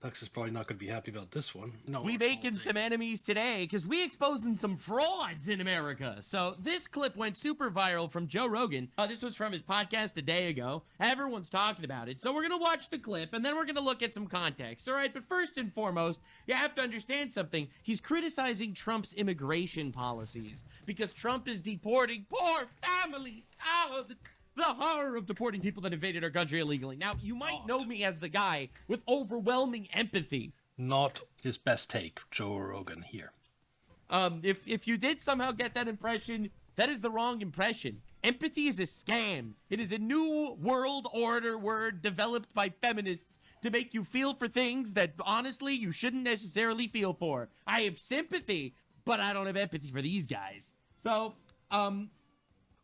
Lux is probably not going to be happy about this one. No, We making some enemies today because we exposing some frauds in America. So this clip went super viral from Joe Rogan. This was from his podcast a day ago. Everyone's talking about it. So we're going to watch the clip and then we're going to look at some context. All right. But first and foremost, you have to understand something. He's criticizing Trump's immigration policies because Trump is deporting poor families out of the horror of deporting people that invaded our country illegally. Now, you might know me as the guy with overwhelming empathy. Not his best take, Joe Rogan here. If you did somehow get that impression, that is the wrong impression. Empathy is a scam. It is a new world order word developed by feminists to make you feel for things that, honestly, you shouldn't necessarily feel for. I have sympathy, but I don't have empathy for these guys. So,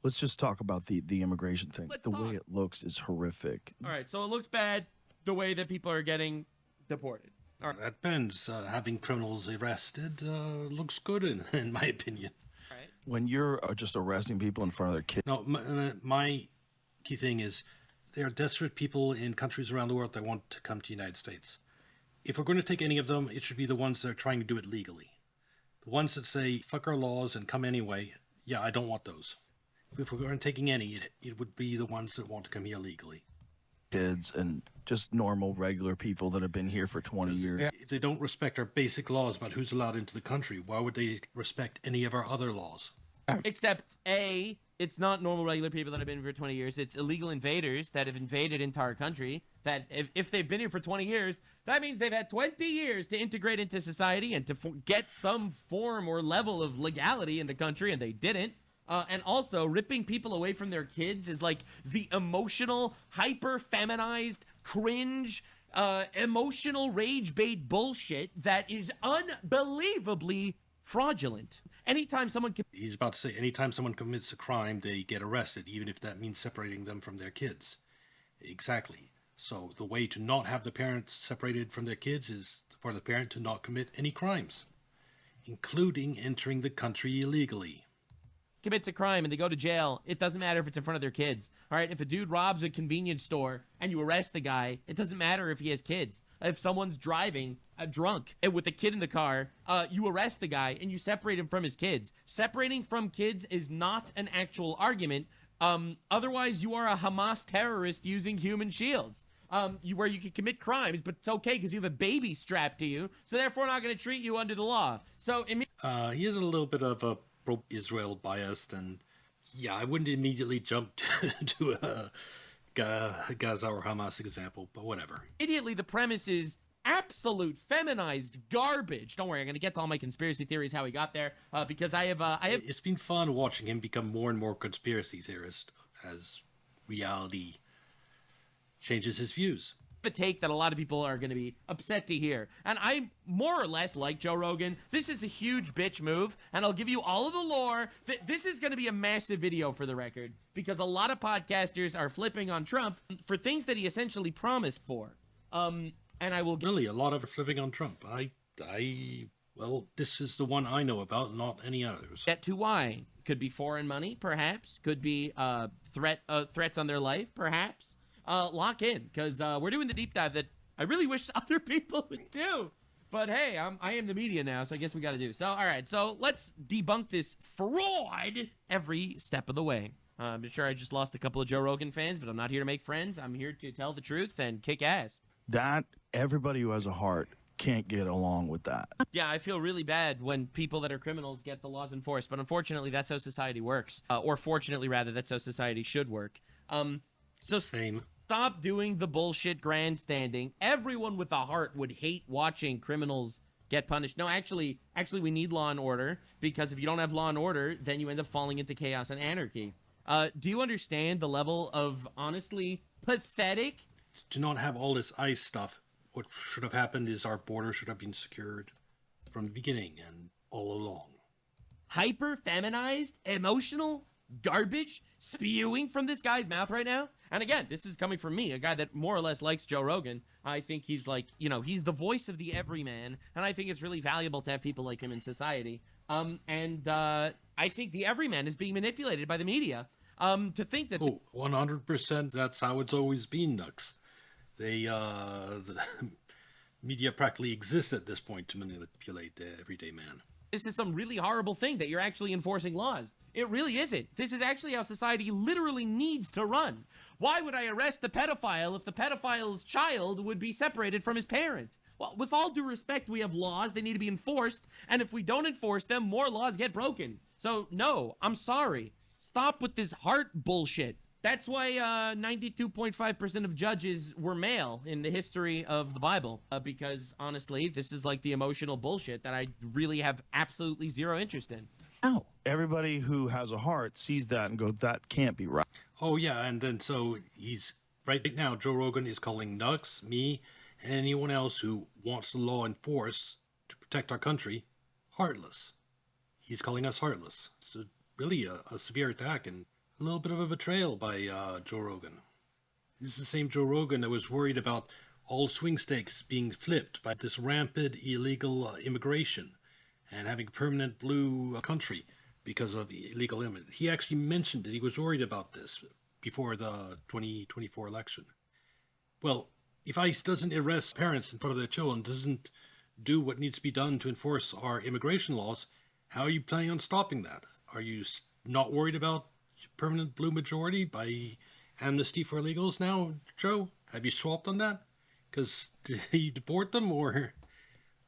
let's just talk about the immigration thing. The way it looks is horrific. All right, so it looks bad the way that people are getting deported. All right. That depends. Having criminals arrested looks good, in my opinion. All right. When you're just arresting people in front of their kids. No, my key thing is there are desperate people in countries around the world that want to come to the United States. If we're going to take any of them, it should be the ones that are trying to do it legally. The ones that say, fuck our laws and come anyway, yeah, I don't want those. If we weren't taking any, it would be the ones that want to come here legally. Kids and just normal, regular people that have been here for 20 years. If they don't respect our basic laws about who's allowed into the country, why would they respect any of our other laws? Except, A, it's not normal, regular people that have been here for 20 years. It's illegal invaders that have invaded into our country. That if they've been here for 20 years, that means they've had 20 years to integrate into society and to get some form or level of legality in the country, and they didn't. And also, ripping people away from their kids is like the emotional, hyper-feminized, cringe, emotional rage bait bullshit that is unbelievably fraudulent. Anytime someone... He's about to say, anytime someone commits a crime, they get arrested, even if that means separating them from their kids. Exactly. So the way to not have the parents separated from their kids is for the parent to not commit any crimes, including entering the country illegally. Commits a crime and they go to jail, it doesn't matter if it's in front of their kids. All right, if a dude robs a convenience store and you arrest the guy, it doesn't matter if he has kids. If someone's driving drunk and with a kid in the car, you arrest the guy and you separate him from his kids. Separating from kids is not an actual argument. Otherwise, you are a Hamas terrorist using human shields. Where you can commit crimes, but it's okay because you have a baby strapped to you, so therefore not going to treat you under the law. So he has a little bit of a pro-Israel biased, and yeah, I wouldn't immediately jump to a Gaza or Hamas example, but whatever. Immediately, the premise is absolute feminized garbage. Don't worry, I'm going to get to all my conspiracy theories, how he got there, because I have... It's been fun watching him become more and more conspiracy theorist as reality changes his views. A take that a lot of people are going to be upset to hear, and I more or less like Joe Rogan. This is a huge bitch move, and I'll give you all of the lore. This is going to be a massive video for the record, because a lot of podcasters are flipping on Trump for things that he essentially promised for. And I will really a lot of flipping on Trump. Well, this is the one I know about, not any others. Get to why. Could be foreign money, perhaps. Could be threats on their life, perhaps. Lock in, because we're doing the deep dive that I really wish other people would do. But hey, I am the media now, so I guess we got to do. So, all right, so let's debunk this fraud every step of the way. I'm sure I just lost a couple of Joe Rogan fans, but I'm not here to make friends. I'm here to tell the truth and kick ass. That, everybody who has a heart can't get along with that. Yeah, I feel really bad when people that are criminals get the laws enforced, but unfortunately, that's how society works. Or fortunately, rather, that's how society should work. So same. Stop doing the bullshit grandstanding. Everyone with a heart would hate watching criminals get punished. No, actually, we need law and order, because if you don't have law and order, then you end up falling into chaos and anarchy. Do you understand the level of, honestly, pathetic? To not have all this ICE stuff, what should have happened is our border should have been secured from the beginning and all along. Hyper-feminized, emotional garbage spewing from this guy's mouth right now. And again, this is coming from me, a guy that more or less likes Joe Rogan. I think he's like, he's the voice of the everyman, and I think it's really valuable to have people like him in society. I think the everyman is being manipulated by the media to think that... 100%, that's how it's always been, Nux. Media practically exists at this point to manipulate the everyday man. This is some really horrible thing that you're actually enforcing laws. It really isn't. This is actually how society literally needs to run. Why would I arrest the pedophile if the pedophile's child would be separated from his parent? Well, with all due respect, we have laws. They need to be enforced. And if we don't enforce them, more laws get broken. So, no, I'm sorry. Stop with this heart bullshit. That's why 92.5% of judges were male in the history of the Bible. Because, honestly, this is like the emotional bullshit that I really have absolutely zero interest in. Oh. Everybody who has a heart sees that and goes, that can't be right. Oh, yeah, and then so he's, right now, Joe Rogan is calling Nux, me, and anyone else who wants the law enforced to protect our country, heartless. He's calling us heartless. It's really a severe attack and a little bit of a betrayal by Joe Rogan. This is the same Joe Rogan that was worried about all swing states being flipped by this rampant illegal immigration and having a permanent blue country because of illegal immigrants. He actually mentioned that he was worried about this before the 2024 election. Well, if ICE doesn't arrest parents in front of their children, doesn't do what needs to be done to enforce our immigration laws, how are you planning on stopping that? Are you not worried about permanent blue majority by amnesty for illegals now, Joe? Have you swapped on that? Because did you deport them, or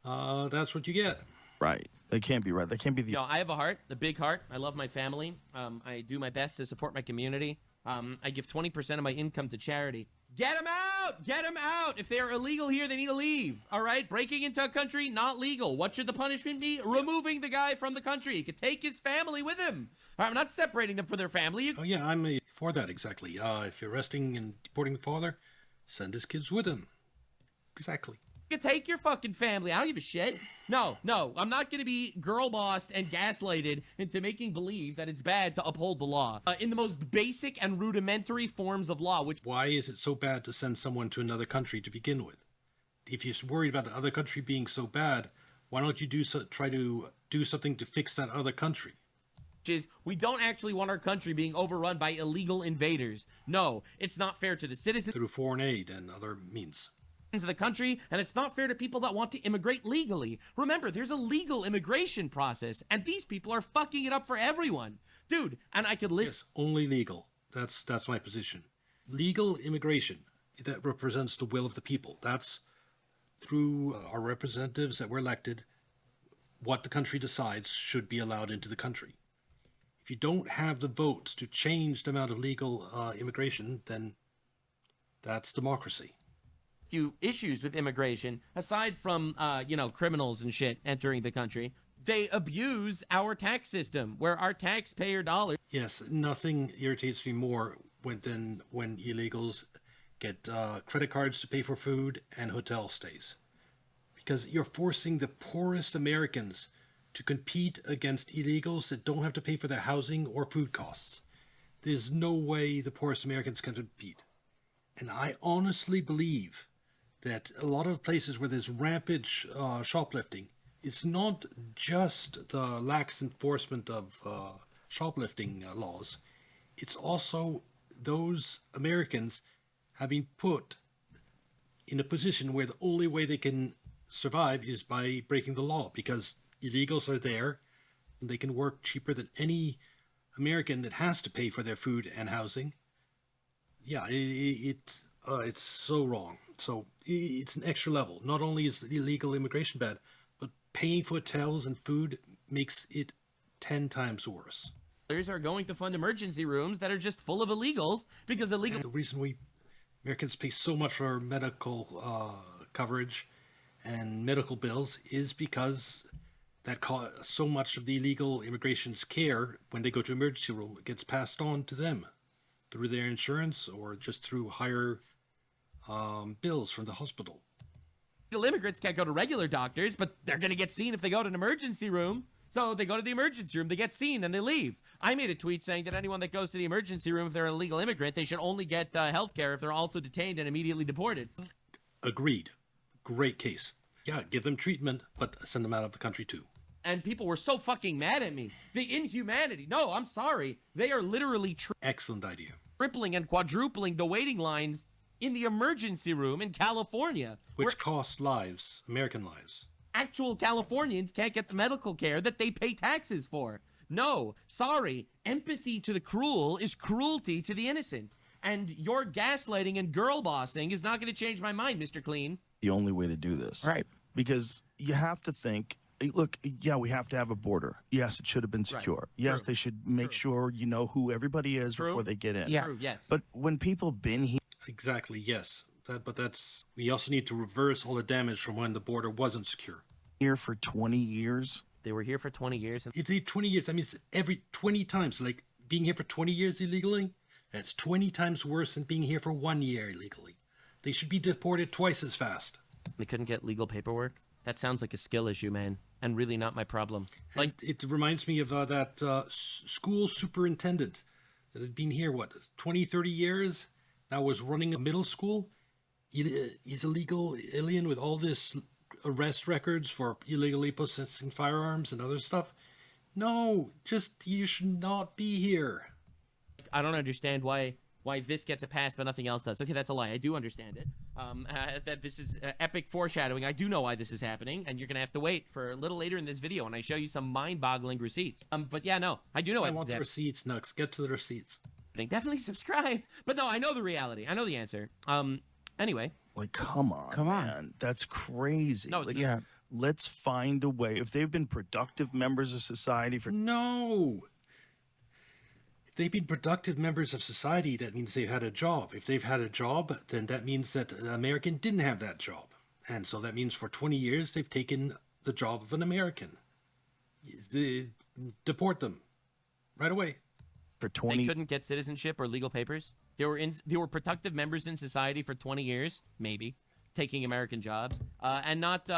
that's what you get? Right. They can't be right. They can't be the... You know, I have a heart, a big heart. I love my family. I do my best to support my community. I give 20% of my income to charity. Get them out! Get them out! If they're illegal here, they need to leave. All right? Breaking into a country, not legal. What should the punishment be? Removing the guy from the country. He could take his family with him. I'm not separating them from their family. Oh, yeah, I'm for that, exactly. If you're arresting and deporting the father, send his kids with him. Exactly. You can take your fucking family. I don't give a shit. No, I'm not going to be girl bossed and gaslighted into making believe that it's bad to uphold the law in the most basic and rudimentary forms of law. Which Why is it so bad to send someone to another country to begin with? If you're worried about the other country being so bad, why don't you try to do something to fix that other country? is we don't actually want our country being overrun by illegal invaders. No, it's not fair to the citizens Through foreign aid and other means. of the country, and it's not fair to people that want to immigrate legally. Remember, there's a legal immigration process, and these people are fucking it up for everyone. Dude, and I could list... Yes, only legal. That's my position. Legal immigration, that represents the will of the people. That's through our representatives that were elected, what the country decides should be allowed into the country. If you don't have the votes to change the amount of legal immigration, then that's democracy. Few issues with immigration, aside from, criminals and shit entering the country. They abuse our tax system, where our taxpayer dollars... Yes, nothing irritates me more than when illegals get credit cards to pay for food and hotel stays. Because you're forcing the poorest Americans to compete against illegals that don't have to pay for their housing or food costs. There's no way the poorest Americans can compete. And I honestly believe that a lot of places where there's rampant shoplifting, it's not just the lax enforcement of shoplifting laws. It's also those Americans have been put in a position where the only way they can survive is by breaking the law, because illegals are there and they can work cheaper than any American that has to pay for their food and housing. Yeah, it's so wrong. So it's an extra level. Not only is illegal immigration bad, but paying for hotels and food makes it 10 times worse. are going to fund emergency rooms that are just full of illegals because illegal... And the reason Americans pay so much for medical coverage and medical bills is because that so much of the illegal immigration's care when they go to emergency room gets passed on to them through their insurance or just through higher bills from the hospital. Illegal immigrants can't go to regular doctors, but they're going to get seen if they go to an emergency room. So they go to the emergency room, they get seen, and they leave. I made a tweet saying that anyone that goes to the emergency room, if they're an illegal immigrant, they should only get health care if they're also detained and immediately deported. Agreed. Great case. Yeah, give them treatment, but send them out of the country too. And people were so fucking mad at me. The inhumanity. No, I'm sorry. They are literally Excellent idea. tripling and quadrupling the waiting lines in the emergency room in California, where Which costs lives, American lives. actual Californians can't get the medical care that they pay taxes for. No, sorry. Empathy to the cruel is cruelty to the innocent. And your gaslighting and girl bossing is not going to change my mind, Mr. Clean. The only way to do this. Right. Because you have to think, look, yeah, we have to have a border. Yes, it should have been secure. Yes, True. they should make sure you know who everybody is True. before they get in. Yeah. True, yes. But when people been here Exactly, yes. We also need to reverse all the damage from when the border wasn't secure. for 20 years, They were here for 20 years. And If they 20 years, that means every 20 times, like being here for 20 years illegally, that's 20 times worse than being here for 1 year illegally. They should be deported twice as fast. they couldn't get legal paperwork. That sounds like a skill issue, man. And really not my problem. Like it reminds me of that school superintendent that had been here, 20, 30 years? Now was running a middle school. He's a legal alien with all this arrest records for illegally possessing firearms and other stuff. No, you should not be here. I don't understand why this gets a pass but nothing else does. Okay, that's a lie. I do understand it. That this is epic foreshadowing. I do know why this is happening, and you're gonna have to wait for a little later in this video when I show you some mind-boggling receipts. But yeah, no, I do know why I this want is the receipts, Nux. Get to the receipts. happening. Definitely subscribe. But no, I know the reality. I know the answer. Anyway, like, come on, man. That's crazy. No, like, yeah. Let's find a way. If they've been productive members of society for No. If they've been productive members of society, that means they've had a job. If they've had a job, then that means that an American didn't have that job. And so that means for 20 years, they've taken the job of an American. Deport them right away. for they 20 couldn't get citizenship or legal papers. They were productive members in society for 20 years, maybe, taking American jobs, and not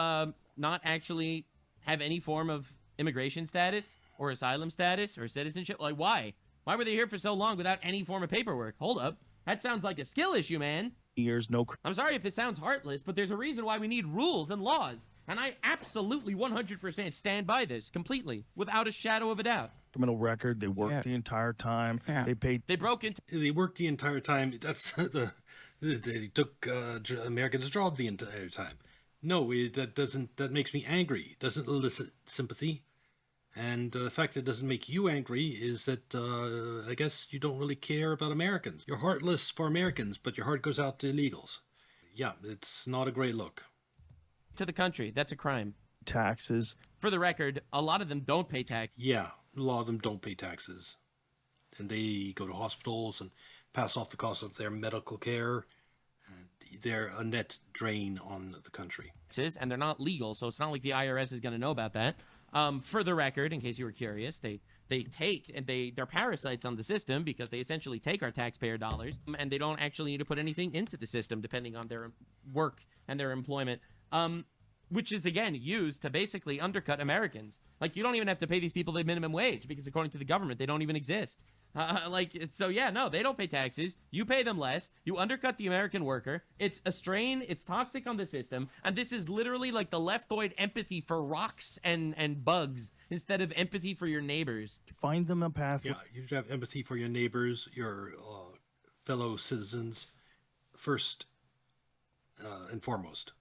actually have any form of immigration status or asylum status or citizenship. Like, why? Why were they here for so long without any form of paperwork? Hold up. That sounds like a skill issue, man. years, no I'm sorry if it sounds heartless, but there's a reason why we need rules and laws. And I absolutely 100% stand by this completely, without a shadow of a doubt. criminal record. They worked Yeah. the entire time. Yeah. They paid They broke into They worked the entire time. That's they took Americans' job the entire time. No, that makes me angry. It doesn't elicit sympathy. And the fact that it doesn't make you angry is that I guess you don't really care about Americans. You're heartless for Americans, but your heart goes out to illegals. Yeah, it's not a great look. the country. That's a crime. taxes. For the record, a lot of them don't pay tax. Yeah, a lot of them don't pay taxes. And they go to hospitals and pass off the cost of their medical care. And they're a net drain on the country. And they're not legal, so it's not like the IRS is going to know about that. For the record, in case you were curious, they're parasites on the system because they essentially take our taxpayer dollars, and they don't actually need to put anything into the system depending on their work and their employment, which is again used to basically undercut Americans. Like, you don't even have to pay these people the minimum wage because according to the government they don't even exist. So yeah, no, they don't pay taxes. You pay them less. You undercut the American worker. It's a strain. It's toxic on the system. And this is literally like the leftoid empathy for rocks and bugs instead of empathy for your neighbors. Find them a pathway. Yeah, you should have empathy for your neighbors, your fellow citizens, first and foremost.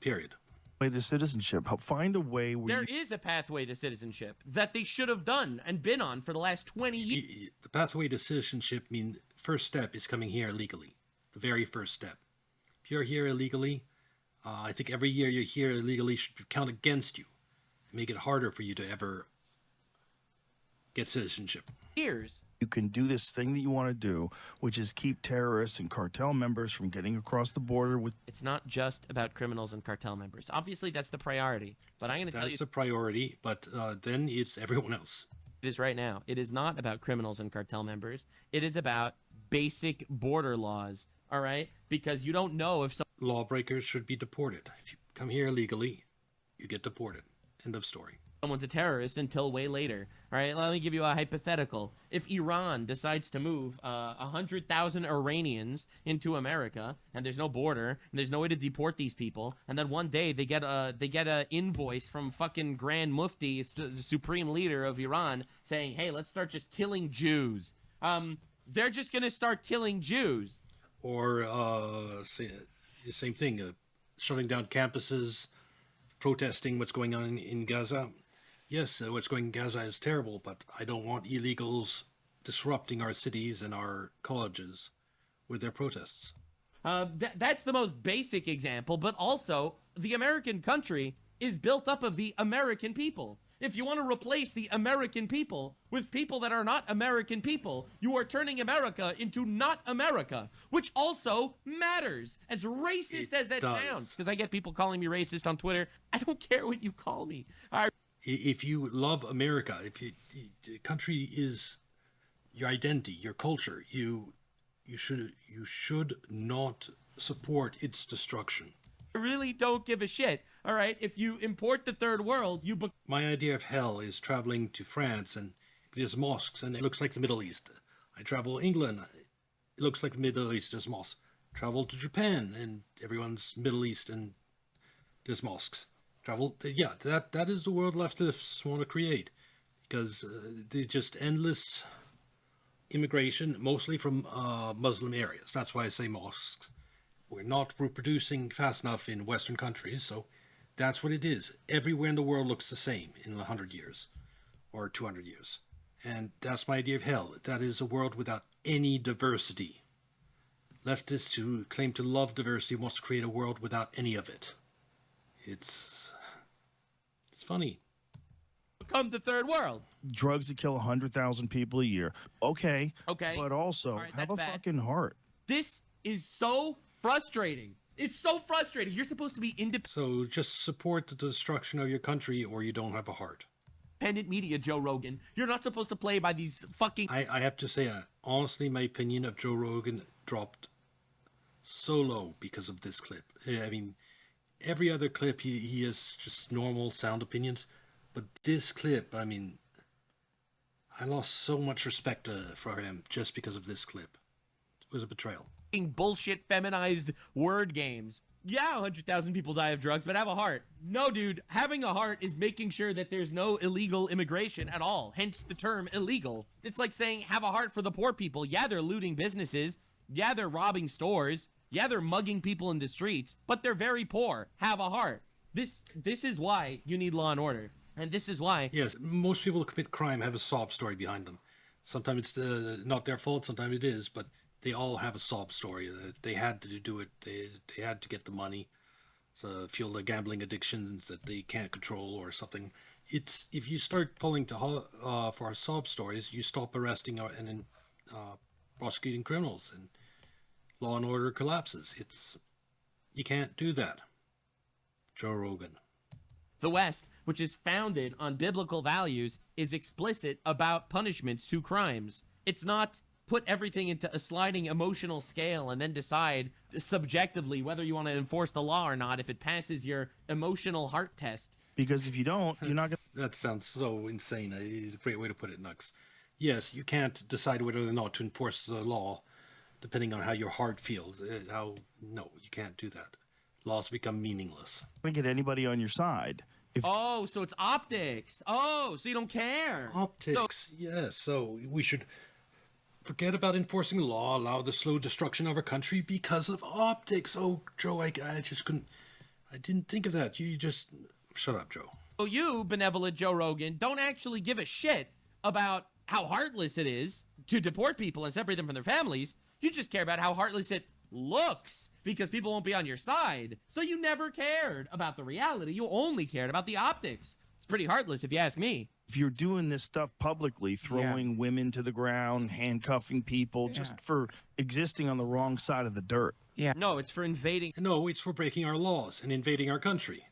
Period. To citizenship. Find a way where There is a pathway to citizenship that they should have done and been on for the last 20 years. The pathway to citizenship means first step is coming here legally. The very first step. If you're here illegally, I think every year you're here illegally should count against you. Make it harder for you to ever get citizenship. Years. you can do this thing that you want to do, which is keep terrorists and cartel members from getting across the border with. It's not just about criminals and cartel members. Obviously, that's the priority. But I'm going to tell you, That's the priority, but then it's everyone else. it is right now. It is not about criminals and cartel members. It is about basic border laws, all right? Because you don't know if Lawbreakers should be deported. If you come here illegally, you get deported. End of story. someone's a terrorist until way later. All right, let me give you a hypothetical. If Iran decides to move 100,000 Iranians into America, and there's no border, and there's no way to deport these people, and then one day they get a invoice from fucking Grand Mufti, the supreme leader of Iran, saying, "Hey, let's start just killing Jews." They're just gonna start killing Jews. Or same thing, shutting down campuses, protesting what's going on in Gaza. Yes, what's going on in Gaza is terrible, but I don't want illegals disrupting our cities and our colleges with their protests. That's the most basic example, but also the American country is built up of the American people. If you want to replace the American people with people that are not American people, you are turning America into not America, which also matters. As racist as that sounds, because I get people calling me racist on Twitter. I don't care what you call me. If you love America, the country is your identity, your culture, you should not support its destruction. I really don't give a shit. All right, if you import the third world, My idea of hell is traveling to France and there's mosques and it looks like the Middle East. I travel England, it looks like the Middle East, there's mosques. Travel to Japan and everyone's Middle East and there's mosques. That is the world leftists want to create, because they just endless immigration, mostly from Muslim areas. That's why I say mosques. We're not reproducing fast enough in Western countries, so that's what it is. Everywhere in the world looks the same in 100 years or 200 years. And that's my idea of hell. That is a world without any diversity. Leftists who claim to love diversity wants to create a world without any of it. It's funny. become the third world. Drugs that kill 100,000 people a year. Okay. But also, right, have a bad. fucking heart. This is so frustrating. It's so frustrating. You're supposed to be independent So just support the destruction of your country or you don't have a heart. media, Joe Rogan. You're not supposed to play by these fucking... I have to say, honestly, my opinion of Joe Rogan dropped so low because of this clip. I mean, every other clip, he has just normal sound opinions. But this clip, I mean, I lost so much respect for him just because of this clip. It was a betrayal. bullshit feminized word games. Yeah, 100,000 people die of drugs, but have a heart. No, dude, having a heart is making sure that there's no illegal immigration at all, hence the term illegal. It's like saying have a heart for the poor people. Yeah, they're looting businesses. Yeah, they're robbing stores. Yeah, they're mugging people in the streets, but they're very poor. Have a heart. This is why you need law and order. And this is why... Yes, most people who commit crime have a sob story behind them. Sometimes it's not their fault, sometimes it is, but they all have a sob story. They had to do it. They had to get the money, so fuel their gambling addictions that they can't control or something. It's if you start falling to for sob stories, you stop arresting and prosecuting criminals, and law and order collapses. You can't do that. Joe Rogan. The West, which is founded on biblical values, is explicit about punishments to crimes. It's not put everything into a sliding emotional scale and then decide subjectively whether you want to enforce the law or not if it passes your emotional heart test. Because if you don't, you're not going to... That sounds so insane. A great way to put it, Nux. Yes, you can't decide whether or not to enforce the law depending on how your heart feels. No, you can't do that. Laws become meaningless. get anybody on your side. Oh, so it's optics. Oh, so you don't care. Optics, yes. So we should forget about enforcing the law, allow the slow destruction of our country because of optics. Oh, Joe, I just couldn't... I didn't think of that. You just... Shut up, Joe. So you, benevolent Joe Rogan, don't actually give a shit about how heartless it is to deport people and separate them from their families. You just care about how heartless it looks, because people won't be on your side. So you never cared about the reality. You only cared about the optics. It's pretty heartless if you ask me. If you're doing this stuff publicly, throwing women to the ground, handcuffing people, just for existing on the wrong side of the dirt. Yeah. No, it's for invading. No, it's for breaking our laws and invading our country.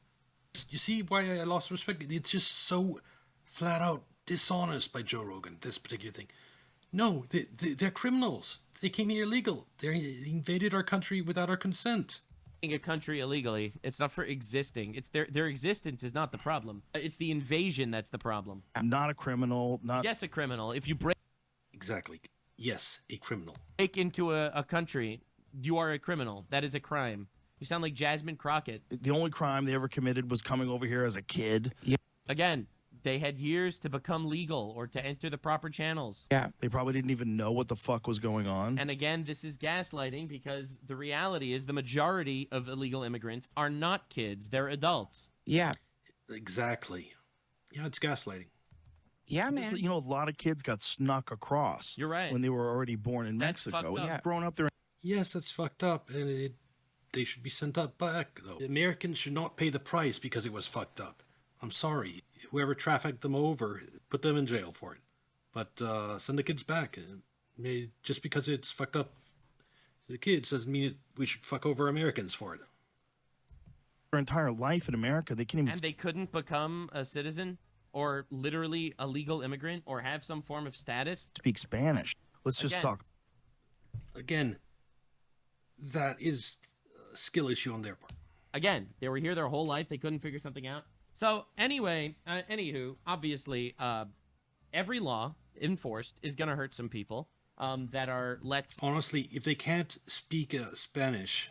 You see why I lost respect? It's just so flat out dishonest by Joe Rogan, this particular thing. No, they're criminals. They came here illegal. They invaded our country without our consent. A country illegally. It's not for existing. It's their existence is not the problem. It's the invasion that's the problem. I'm not a criminal. Yes, a criminal. If you break Exactly. Yes, a criminal. into a country, you are a criminal. That is a crime. You sound like Jasmine Crockett. The only crime they ever committed was coming over here as a kid. Yeah. Again, They had years to become legal or to enter the proper channels. Yeah. They probably didn't even know what the fuck was going on. And again, this is gaslighting because the reality is the majority of illegal immigrants are not kids. They're adults. Yeah. Exactly. Yeah, it's gaslighting. Yeah, This- man. you know, a lot of kids got snuck across. You're right. When they were already born in That's fucked Mexico. up. Yeah. Growing up there. Yes, it's fucked up, and they should be sent up back, though. Americans should not pay the price because it was fucked up. I'm sorry. Whoever trafficked them over, put them in jail for it. But send the kids back. Just because it's fucked up the kids doesn't mean we should fuck over Americans for it. Their entire life in America, they can't even And they couldn't become a citizen or literally a legal immigrant or have some form of status. speak Spanish. Let's just Again. talk. Again, that is a skill issue on their part. Again, they were here their whole life. They couldn't figure something out. So anyway, anywho, obviously, every law enforced is going to hurt some people that are, Honestly, if they can't speak Spanish,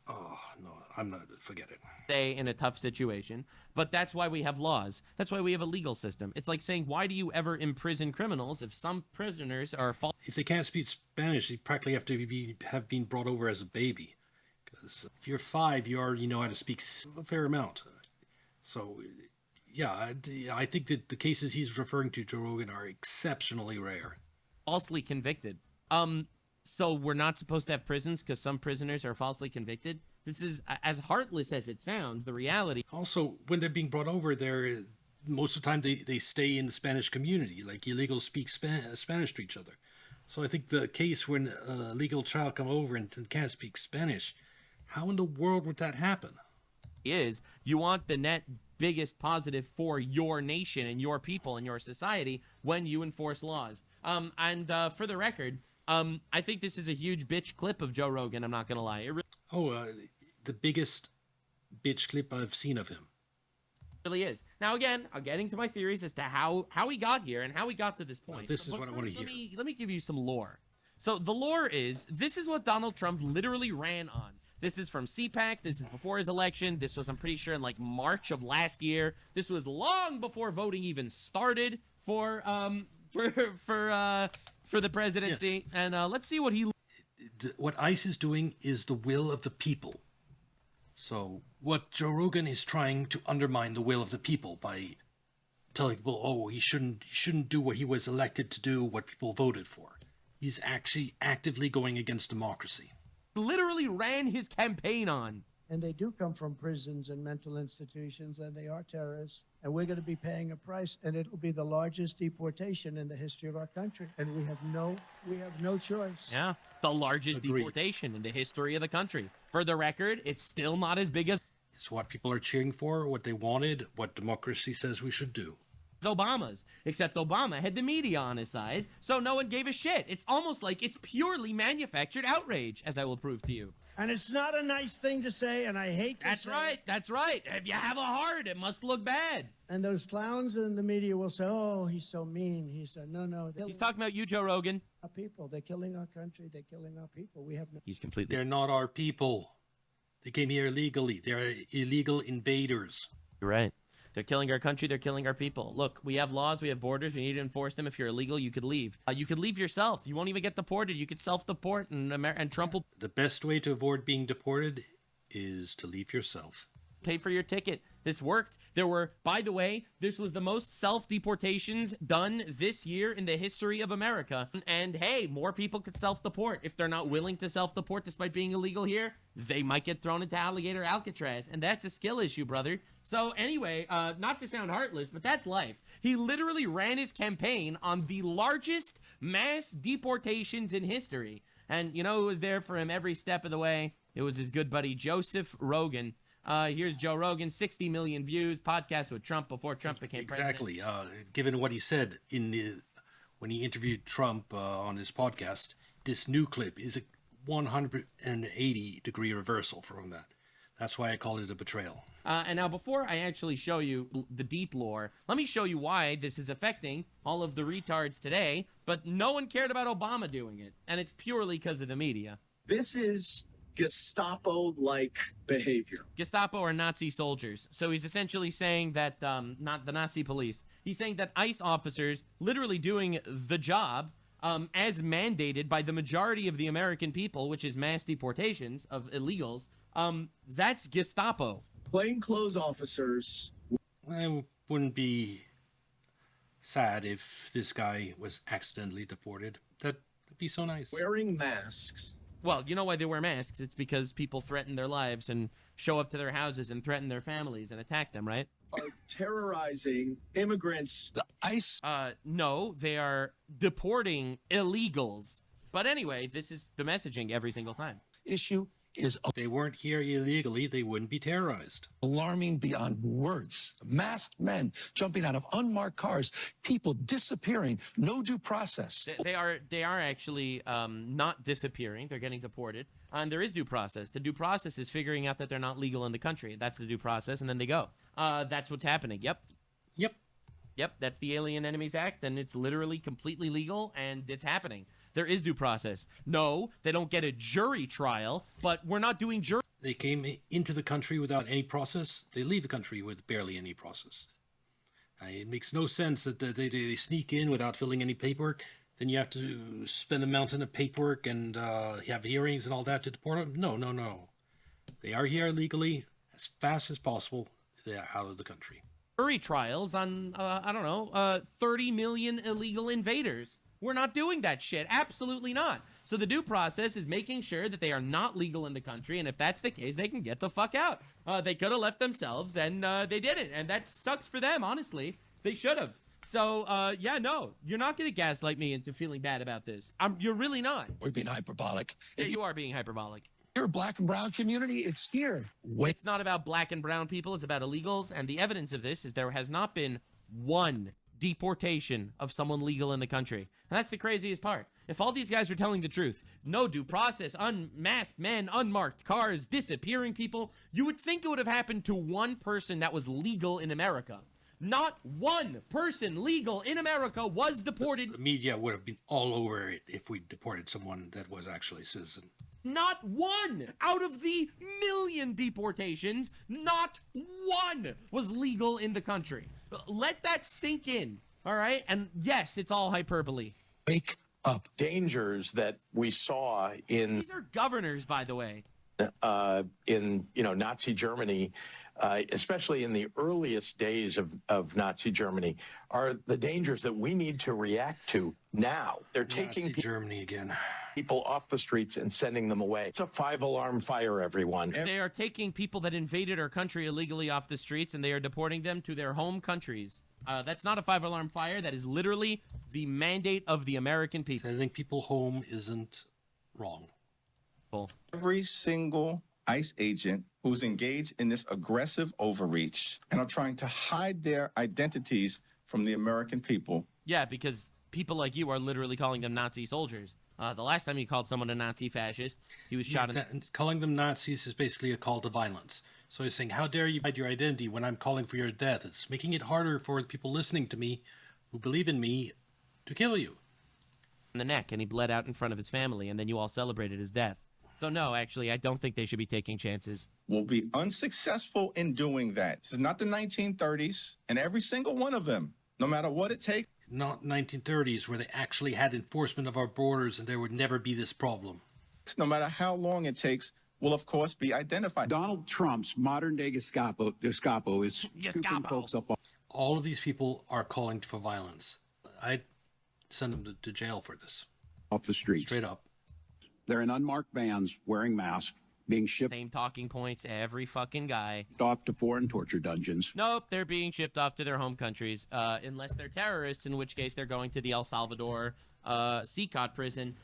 oh no, I'm not. Forget it. stay in a tough situation. But that's why we have laws. That's why we have a legal system. It's like saying, why do you ever imprison criminals if some prisoners are If they can't speak Spanish, they practically have to have been brought over as a baby. Because if you're 5, you already know how to speak a fair amount. So, yeah, I think that the cases he's referring to, Joe Rogan, are exceptionally rare. falsely convicted? So we're not supposed to have prisons because some prisoners are falsely convicted? This is, as heartless as it sounds, the reality. Also, when they're being brought over, most of the time they stay in the Spanish community. Like, illegals speak Spanish to each other. So I think the case when a legal child come over and can't speak Spanish, how in the world would that happen? Is you want the net biggest positive for your nation and your people and your society when you enforce laws. And for the record, I think this is a huge bitch clip of Joe Rogan. I'm not gonna lie, it The biggest bitch clip I've seen of him. really is. Now again, I'm getting to my theories as to how he got here and how he got to this point. This is But what I want to first, hear. Let me give you some lore. So the lore is this is what Donald Trump literally ran on. This is from CPAC. This is before his election. This was, I'm pretty sure, in like March of last year. This was long before voting even started for the presidency. Yes. And let's see what he. What ICE is doing is the will of the people. So what Joe Rogan is trying to undermine the will of the people by telling people, oh, he shouldn't do what he was elected to do, what people voted for. He's actually actively going against democracy. Literally ran his campaign on. And they do come from prisons and mental institutions, and they are terrorists. And we're going to be paying a price, and it will be the largest deportation in the history of our country. And we have no choice. Yeah, the largest deportation in the history of the country. For the record, it's still not as big as It's what people are cheering for, what they wanted, what democracy says we should do. Obama's, except Obama had the media on his side, so no one gave a shit. It's almost like it's purely manufactured outrage, as I will prove to you. And it's not a nice thing to say, and I hate to That's say right, it. that's right. If you have a heart, it must look bad. And those clowns in the media will say, oh, he's so mean. He said, no. He's talking about you, Joe Rogan. Our people. They're killing our country. They're killing our people. We have no... He's completely... They're not our people. They came here illegally. They're illegal invaders. You're right. They're killing our country. They're killing our people. Look, we have laws. We have borders. We need to enforce them. If you're illegal, you could leave. You could leave yourself. You won't even get deported. You could self-deport, and Trump will The best way to avoid being deported is to leave yourself. pay for your ticket. This worked. There were, by the way, this was the most self-deportations done this year in the history of America. And hey, more people could self-deport. If they're not willing to self-deport despite being illegal here, they might get thrown into alligator Alcatraz. And that's a skill issue, brother. So anyway, not to sound heartless, but that's life. He literally ran his campaign on the largest mass deportations in history. And you know who was there for him every step of the way? It was his good buddy Joseph Rogan. Here's Joe Rogan, 60 million views, podcast with Trump before Trump became president. Exactly. Given what he said when he interviewed Trump on his podcast, this new clip is a 180-degree reversal from that. That's why I call it a betrayal. And now, before I actually show you the deep lore, let me show you why this is affecting all of the retards today, but no one cared about Obama doing it, and it's purely because of the media. This is Gestapo-like behavior. Gestapo are Nazi soldiers. So he's essentially saying that, not the Nazi police. He's saying that ICE officers literally doing the job as mandated by the majority of the American people, which is mass deportations of illegals. That's Gestapo. Plainclothes officers. I wouldn't be sad if this guy was accidentally deported. That'd be so nice. Wearing masks. Well, you know why they wear masks? It's because people threaten their lives and show up to their houses and threaten their families and attack them, right? Are terrorizing immigrants. The ICE. No, they are deporting illegals. But anyway, this is the messaging every single time. Issue is If they weren't here illegally, they wouldn't be terrorized. alarming beyond words. Masked men jumping out of unmarked cars, people disappearing, no due process. They are actually not disappearing. They're getting deported. And there is due process. The due process is figuring out that they're not legal in the country. That's the due process, and then they go. That's what's happening. Yep, that's the Alien Enemies Act, and it's literally completely legal, and it's happening. There is due process. No, they don't get a jury trial, but we're not doing jury. They came into the country without any process. They leave the country with barely any process. It makes no sense that they sneak in without filling any paperwork. Then you have to spend a mountain of paperwork and have hearings and all that to deport them. No. They are here illegally. As fast as possible, they're out of the country. Jury trials on, 30 million illegal invaders. We're not doing that shit. Absolutely not. So the due process is making sure that they are not legal in the country, and if that's the case, they can get the fuck out. They could have left themselves, and they didn't, and that sucks for them, honestly. They should have. So, no, you're not going to gaslight me into feeling bad about this. You're really not. We're being hyperbolic. Yeah, If you are being hyperbolic. you're a black and brown community, it's here. Wait. It's not about black and brown people. It's about illegals. And the evidence of this is there has not been one deportation of someone legal in the country. And that's the craziest part. If all these guys are telling the truth, no due process, unmasked men, unmarked cars, disappearing people, you would think it would have happened to one person that was legal in America. Not one person legal in America was deported. The media would have been all over it if we deported someone that was actually a citizen. Not one out of the million deportations, not one was legal in the country. Let that sink in, all right? And yes, it's all hyperbole. Wake up. Dangers that we saw in These are governors, by the way. Nazi Germany, especially in the earliest days of Nazi Germany, are the dangers that we need to react to now. They're taking Nazi Germany again. people off the streets and sending them away. It's a 5-alarm fire, everyone. They are taking people that invaded our country illegally off the streets, and they are deporting them to their home countries. That's not a 5-alarm fire. That is literally the mandate of the American people. Sending people home isn't wrong. Every single ICE agent who's engaged in this aggressive overreach and are trying to hide their identities from the American people. Yeah, because people like you are literally calling them Nazi soldiers. The last time you called someone a Nazi fascist, he was shot in... Calling them Nazis is basically a call to violence. So he's saying, how dare you hide your identity when I'm calling for your death? It's making it harder for the people listening to me, who believe in me, to kill you. in the neck, and he bled out in front of his family, and then you all celebrated his death. So no, actually, I don't think they should be taking chances. Will be unsuccessful in doing that. This is not the 1930s, and every single one of them, no matter what it takes. Not 1930s, where they actually had enforcement of our borders and there would never be this problem. No matter how long it takes, will of course be identified. Donald Trump's modern-day Gestapo is scooping folks up. All of these people are calling for violence. I'd send them to jail for this. Off the streets. Straight up. They're in unmarked vans, wearing masks, being shipped Same talking points, every fucking guy. off to foreign torture dungeons. Nope, they're being shipped off to their home countries, unless they're terrorists, in which case they're going to the El Salvador CCOT prison.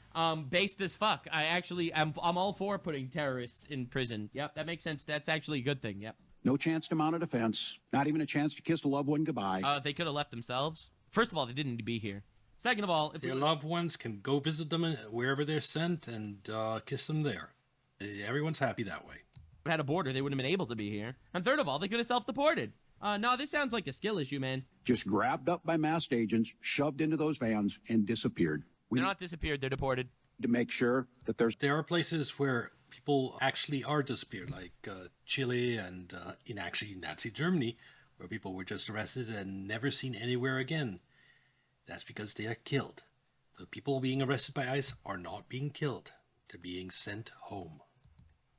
Based as fuck. I'm all for putting terrorists in prison. Yep, that makes sense. That's actually a good thing. Yep. No chance to mount a defense. Not even a chance to kiss a loved one goodbye. They could have left themselves. First of all, they didn't need to be here. Second of all, if Their loved ones can go visit them wherever they're sent and kiss them there. Everyone's happy that way. they had a border, they wouldn't have been able to be here. And third of all, they could have self-deported. No, this sounds like a skill issue, man. Just grabbed up by masked agents, shoved into those vans, and disappeared. We They're need not disappeared, they're deported. to make sure that There are places where people actually are disappeared, like Chile and in actually Nazi Germany, where people were just arrested and never seen anywhere again. That's because they are killed. The people being arrested by ICE are not being killed. They're being sent home.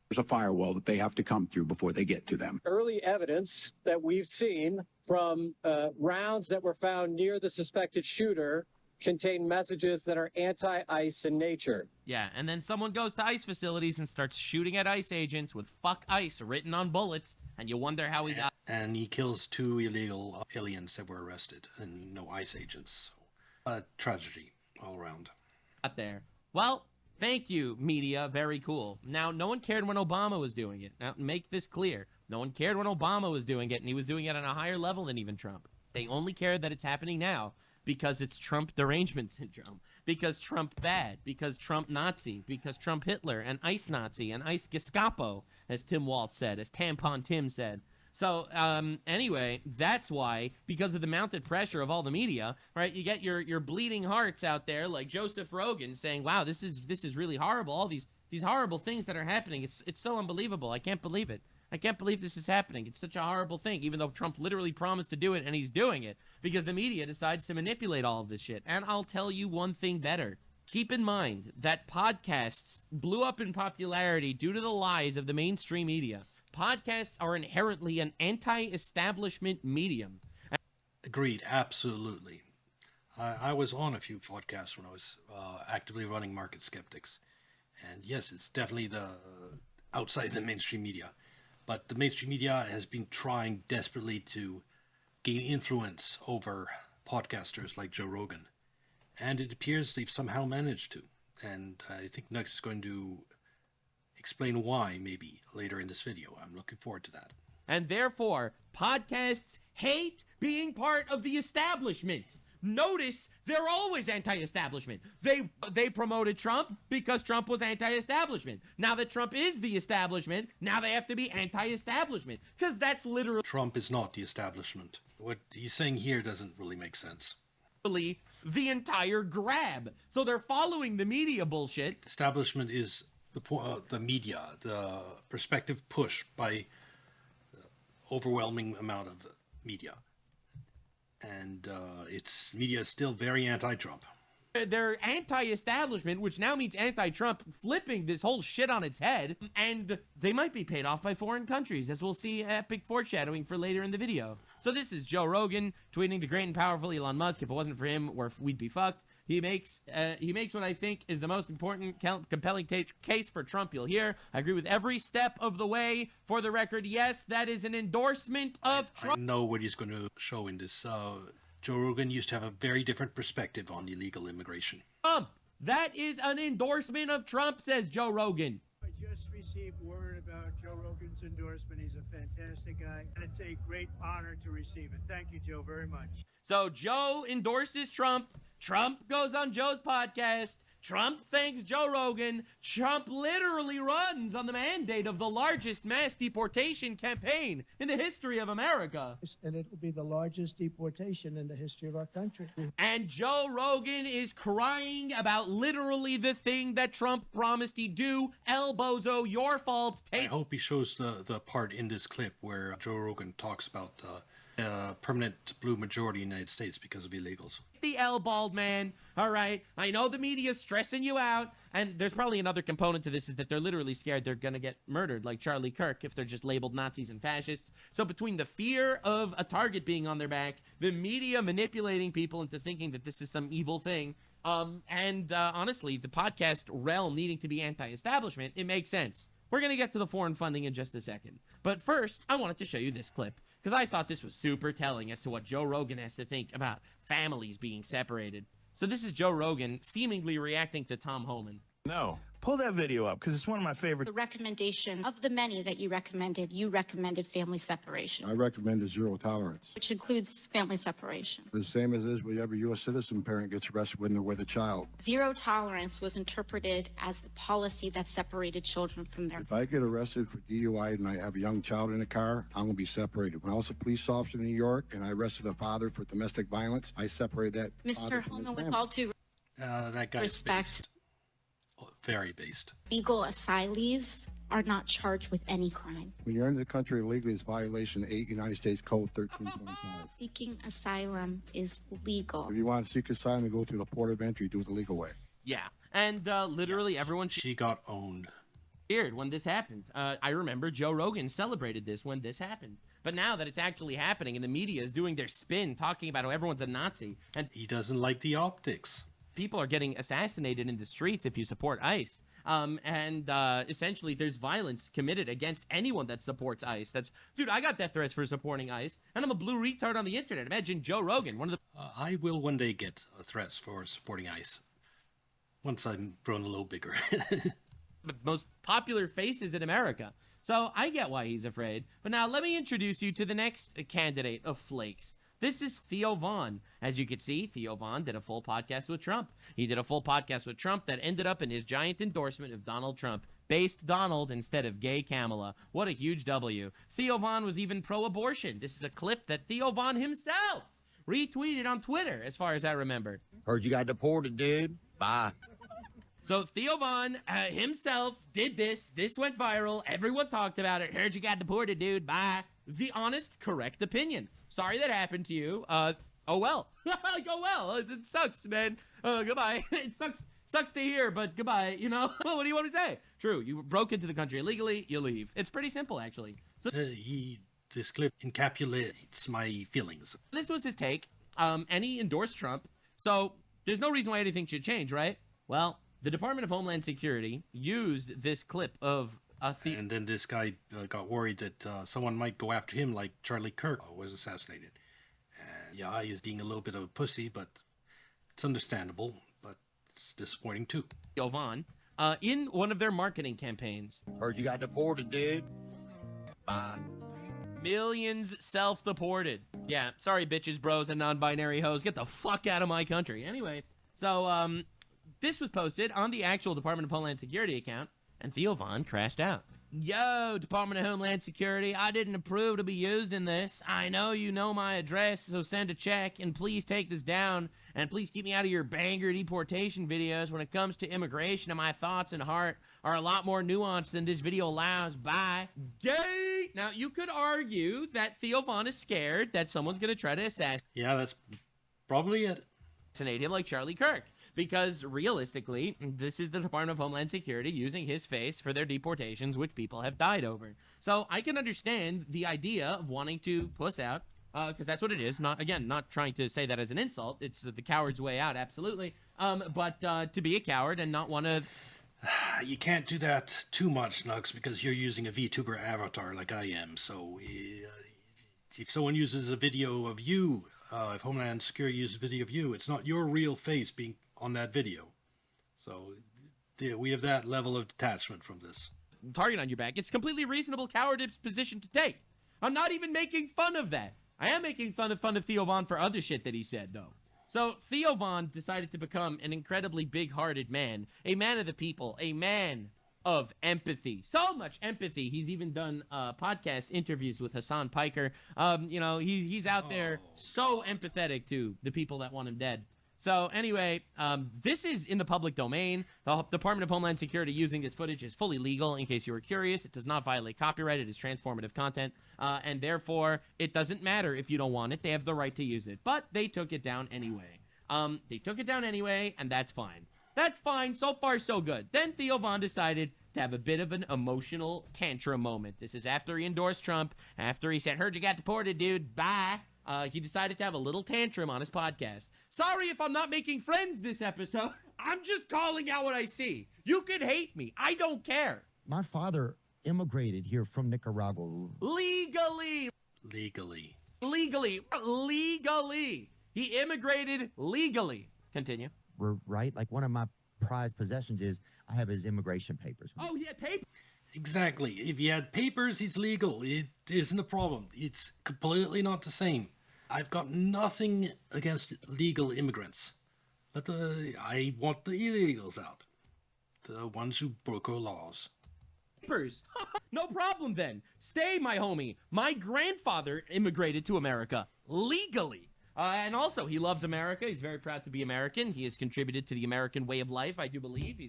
There's a firewall that they have to come through before they get to them. Early evidence that we've seen from rounds that were found near the suspected shooter contain messages that are anti-ICE in nature. Yeah, and then someone goes to ICE facilities and starts shooting at ICE agents with "fuck ICE" written on bullets, and you wonder how he got. And he kills 2 illegal aliens that were arrested, and no ICE agents. So, tragedy all around. There. Well, thank you, media. Very cool. Now, no one cared when Obama was doing it. Now, make this clear. No one cared when Obama was doing it, and he was doing it on a higher level than even Trump. They only cared that it's happening now because it's Trump derangement syndrome, because Trump bad, because Trump Nazi, because Trump Hitler, and ICE Nazi, and ICE Gestapo, as Tim Waltz said, as Tampon Tim said. So, anyway, that's why, because of the mounted pressure of all the media, right, you get your bleeding hearts out there like Joseph Rogan saying, wow, this is really horrible, all these horrible things that are happening. It's so unbelievable. I can't believe it. I can't believe this is happening. It's such a horrible thing, even though Trump literally promised to do it, and he's doing it, because the media decides to manipulate all of this shit. And I'll tell you one thing better. Keep in mind that podcasts blew up in popularity due to the lies of the mainstream media. Podcasts are inherently an anti-establishment medium. Agreed, absolutely. I was on a few podcasts when I was actively running Market Skeptics. And yes, it's definitely the outside the mainstream media. But the mainstream media has been trying desperately to gain influence over podcasters like Joe Rogan. And it appears they've somehow managed to. And I think Nux is going to explain why, maybe, later in this video. I'm looking forward to that. And therefore, podcasts hate being part of the establishment. Notice they're always anti-establishment. They promoted Trump because Trump was anti-establishment. Now that Trump is the establishment, now they have to be anti-establishment. Because that's literally... Trump is not the establishment. What he's saying here doesn't really make sense. The entire grab. So they're following the media bullshit. Establishment is the media, the perspective push by the overwhelming amount of media. And its media is still very anti-Trump. They're anti-establishment, which now means anti-Trump, flipping this whole shit on its head. And they might be paid off by foreign countries, as we'll see epic foreshadowing for later in the video. So this is Joe Rogan tweeting the great and powerful Elon Musk. If it wasn't for him, we'd be fucked. He makes what I think is the most important, compelling case for Trump you'll hear. I agree with every step of the way. For the record, yes, that is an endorsement of Trump. I know what he's going to show in this. Joe Rogan used to have a very different perspective on illegal immigration. That is an endorsement of Trump, says Joe Rogan. I just received word about Joe Rogan's endorsement. He's a fantastic guy, and it's a great honor to receive it. Thank you, Joe, very much. So Joe endorses Trump. Trump goes on Joe's podcast. Trump thanks Joe Rogan. Trump literally runs on the mandate of the largest mass deportation campaign in the history of America. And it will be the largest deportation in the history of our country. And Joe Rogan is crying about literally the thing that Trump promised he'd do. El Bozo, your fault. I hope he shows the part in this clip where Joe Rogan talks about permanent blue majority in the United States because of illegals. The L-bald man, all right? I know the media's stressing you out, and there's probably another component to this is that they're literally scared they're gonna get murdered like Charlie Kirk if they're just labeled Nazis and fascists. So between the fear of a target being on their back, the media manipulating people into thinking that this is some evil thing, and honestly, the podcast realm needing to be anti-establishment, it makes sense. We're gonna get to the foreign funding in just a second. But first, I wanted to show you this clip, because I thought this was super telling as to what Joe Rogan has to think about families being separated. So this is Joe Rogan seemingly reacting to Tom Homan. No. Pull that video up, because it's one of my favorite. The recommendation of the many that you recommended family separation. I recommended zero tolerance. Which includes family separation. The same as is with every U.S. citizen parent gets arrested when they're with a child. Zero tolerance was interpreted as the policy that separated children from their... If I get arrested for DUI and I have a young child in the car, I'm going to be separated. When I was a police officer in New York and I arrested a father for domestic violence, I separated that Mr. Homan, with all due that guy's respect... based. very based. Legal asylees are not charged with any crime. When you're into the country illegally, it's violation 8 United States Code 1325. Seeking asylum is legal. If you want to seek asylum and go through the port of entry, do it the legal way. Yeah, and literally everyone She got owned. cheered when this happened. I remember Joe Rogan celebrated this when this happened. But now that it's actually happening and the media is doing their spin, talking about how everyone's a Nazi, and He doesn't like the optics. people are getting assassinated in the streets if you support ICE. Essentially, there's violence committed against anyone that supports ICE. Dude, I got death threats for supporting ICE, and I'm a blue retard on the internet. Imagine Joe Rogan, one of the... I will one day get threats for supporting ICE. Once I'm grown a little bigger. most popular faces in America. So I get why he's afraid. But now let me introduce you to the next candidate of flakes. This is Theo Von. As you can see, Theo Von did a full podcast with Trump. He did a full podcast with Trump that ended up in his giant endorsement of Donald Trump. Based Donald instead of gay Kamala. What a huge W. Theo Von was even pro-abortion. This is a clip that Theo Von himself retweeted on Twitter, as far as I remember. Heard you got deported, dude. Bye. So Theo Von himself did this. This went viral. Everyone talked about it. Heard you got deported, dude. Bye. The honest, correct opinion. Sorry that happened to you. Oh well. Oh well. It sucks, man. Goodbye. It sucks to hear, but goodbye. You know, what do you want to say? True. You broke into the country illegally. You leave. It's pretty simple, actually. So this clip encapsulates my feelings. this was his take. And he endorsed Trump. So there's no reason why anything should change, right? Well, the Department of Homeland Security used this clip of and then this guy got worried that someone might go after him like Charlie Kirk was assassinated. And yeah, he is being a little bit of a pussy, but it's understandable, but it's disappointing too. Theo Von, in one of their marketing campaigns. Heard you got deported, dude. Bye. Millions self-deported. Yeah, sorry bitches, bros, and non-binary hoes. Get the fuck out of my country. Anyway, so, this was posted on the actual Department of Homeland Security account, and Theo Von crashed out. Yo, Department of Homeland Security, I didn't approve to be used in this. I know you know my address, so send a check, and please take this down, and please keep me out of your banger deportation videos. When it comes to immigration, and my thoughts and heart are a lot more nuanced than this video allows. Bye. Gay! Now, you could argue that Theo Von is scared that someone's going to try to assassinate Yeah, that's probably it. him like Charlie Kirk. Because realistically, this is the Department of Homeland Security using his face for their deportations, which people have died over. So I can understand the idea of wanting to puss out, because that's what it is. Not trying to say that as an insult. It's the coward's way out, absolutely. But to be a coward and not want to... You can't do that too much, Nux, because you're using a VTuber avatar like I am. So if someone uses a video of you, if Homeland Security uses a video of you, it's not your real face being on that video. So we have that level of detachment from this. Target on your back. It's completely reasonable cowardice position to take. I'm not even making fun of that. I am making fun of Theo Von for other shit that he said, though. So Theo Von decided to become an incredibly big-hearted man, a man of the people, a man of empathy. So much empathy. He's even done podcast interviews with Hassan Piker. You know, he's out there so empathetic to the people that want him dead. So anyway, this is in the public domain. The Department of Homeland Security using this footage is fully legal, in case you were curious. It does not violate copyright. It is transformative content. And therefore, it doesn't matter if you don't want it. They have the right to use it. But they took it down anyway. And that's fine. That's fine. So far, so good. Then Theo Von decided to have a bit of an emotional tantrum moment. This is after he endorsed Trump, after he said, heard you got deported, dude. Bye. He decided to have a little tantrum on his podcast. Sorry if I'm not making friends this episode. I'm just calling out what I see. You could hate me. I don't care. My father immigrated here from Nicaragua. Legally. He immigrated legally. Continue. We're right. Like one of my prized possessions is I have his immigration papers. Oh, he had papers. Exactly. If he had papers, he's legal. It isn't a problem. It's completely not the same. I've got nothing against legal immigrants. But I want the illegals out. The ones who broke our laws. Papers. No problem then. Stay, my homie. My grandfather immigrated to America legally. And also, he loves America. He's very proud to be American. He has contributed to the American way of life, I do believe.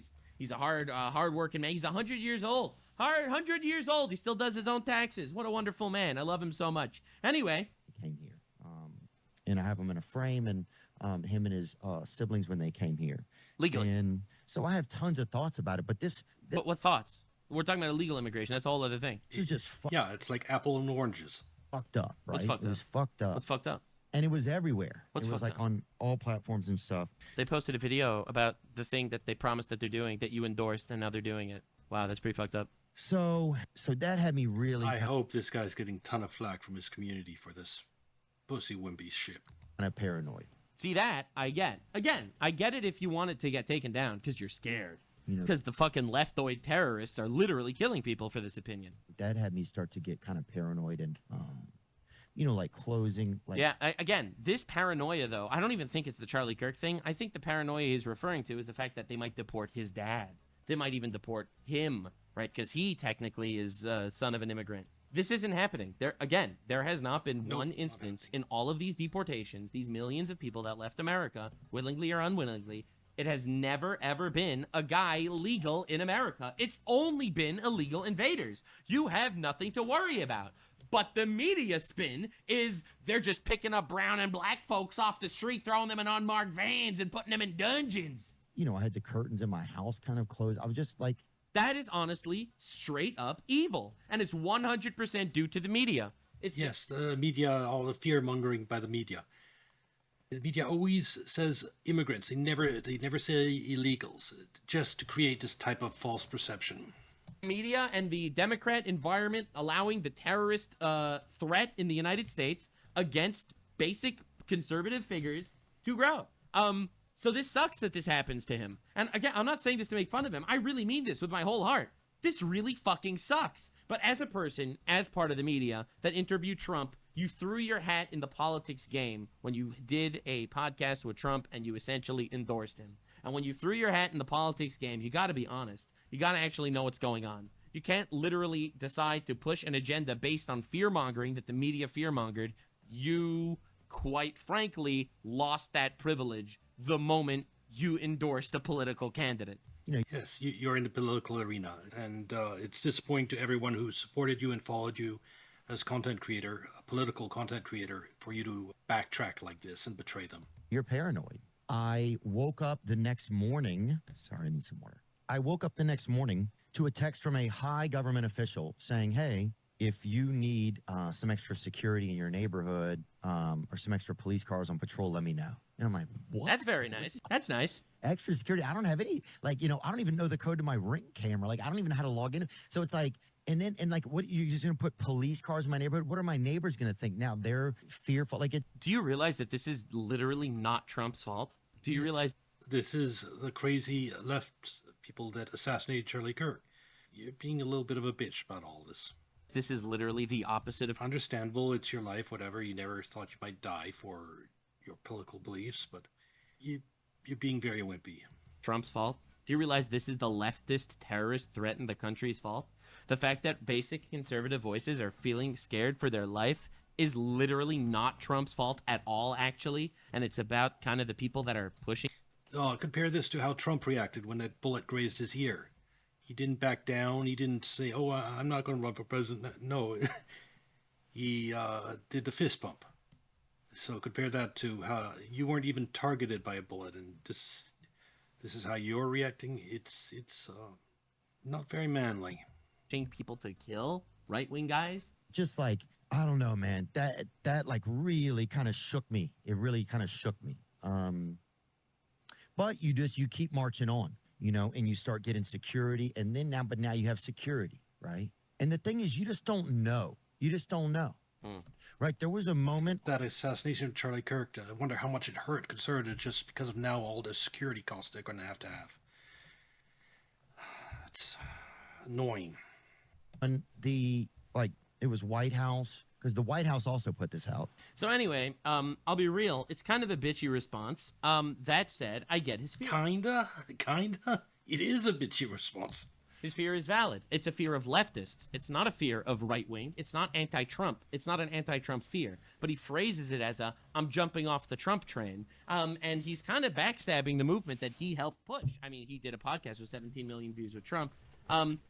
He's a hard-working man. He's 100 years old. 100 years old. He still does his own taxes. What a wonderful man. I love him so much. Anyway. He came here. And I have him in a frame, and him and his siblings when they came here. Legally. And so I have tons of thoughts about it, but But what thoughts? We're talking about illegal immigration. That's a whole other thing. This is just yeah, it's like apple and oranges. Fucked up, right? What's fucked It was fucked up. What's fucked up? And it was everywhere. What's it was fucked like up? on all platforms and stuff. They posted a video about the thing that they promised that they're doing, that you endorsed, and now they're doing it. Wow, that's pretty fucked up. So that had me really I hope this guy's getting a ton of flack from his community for this pussy wimpy shit. kind of paranoid. See, that I get. Again, I get it if you want it to get taken down because you're scared. You know, Because the fucking leftoid terrorists are literally killing people for this opinion. that had me start to get kind of paranoid and, like closing. Like, Yeah, again, this paranoia, though, I don't even think it's the Charlie Kirk thing. I think the paranoia he's referring to is the fact that they might deport his dad. They might even deport him, right? Because he technically is son of an immigrant. This isn't happening. There has not been one instance in all of these deportations, these millions of people that left America, willingly or unwillingly, it has never, ever been a guy legal in America. It's only been illegal invaders. You have nothing to worry about. But the media spin is they're just picking up brown and black folks off the street, throwing them in unmarked vans and putting them in dungeons. I had the curtains in my house kind of closed. I was just like... That is honestly straight up evil. And it's 100% due to the media. Yes, the media, all the fear-mongering by the media. The media always says immigrants. They never say illegals, just to create this type of false perception. Media and the Democrat environment allowing the terrorist threat in the United States against basic conservative figures to grow. So this sucks that this happens to him. And again, I'm not saying this to make fun of him. I really mean this with my whole heart. This really fucking sucks. But as a person, as part of the media that interviewed Trump, you threw your hat in the politics game when you did a podcast with Trump and you essentially endorsed him. And when you threw your hat in the politics game, you got to be honest. You got to actually know what's going on. You can't literally decide to push an agenda based on fear-mongering that the media fear-mongered. You, quite frankly, lost that privilege the moment you endorsed a political candidate. Yes, you're in the political arena, and it's disappointing to everyone who supported you and followed you as content creator, a political content creator, for you to backtrack like this and betray them. You're paranoid. I woke up the next morning. Sorry, I need some water. I woke up the next morning to a text from a high government official saying, hey, if you need some extra security in your neighborhood or some extra police cars on patrol, let me know. And I'm like, what? That's very nice. That's nice. Extra security. I don't have any, I don't even know the code to my Ring camera. I don't even know how to log in. So it's like, what, you're just going to put police cars in my neighborhood? What are my neighbors going to think? Now they're fearful. Do you realize that this is literally not Trump's fault? Do you realize? This is the crazy left people that assassinated Charlie Kirk. You're being a little bit of a bitch about all this. This is literally the opposite of... Understandable, it's your life, whatever. You never thought you might die for your political beliefs, but you're being very wimpy. Trump's fault? Do you realize this is the leftist terrorist threat in the country's fault? The fact that basic conservative voices are feeling scared for their life is literally not Trump's fault at all, actually, and it's about kind of the people that are pushing. Compare this to how Trump reacted when that bullet grazed his ear. He didn't back down. He didn't say, oh, I'm not going to run for president. No, he did the fist bump. So compare that to how you weren't even targeted by a bullet, and this is how you're reacting. It's not very manly. People to kill right-wing guys? Just I don't know, man. That really kind of shook me. It really kind of shook me. But you keep marching on, and you start getting security, and then now you have security, right? And the thing is, you just don't know. Right? There was a moment... That assassination of Charlie Kirk, I wonder how much it hurt conservatives just because of now all the security costs they're going to have. It's annoying. And it was White House, because the White House also put this out. So anyway, I'll be real. It's kind of a bitchy response. That said, I get his fear. Kinda. It is a bitchy response. His fear is valid. It's a fear of leftists. It's not a fear of right wing. It's not anti-Trump. It's not an anti-Trump fear. But he phrases it as a, I'm jumping off the Trump train. And he's kind of backstabbing the movement that he helped push. I mean, he did a podcast with 17 million views with Trump.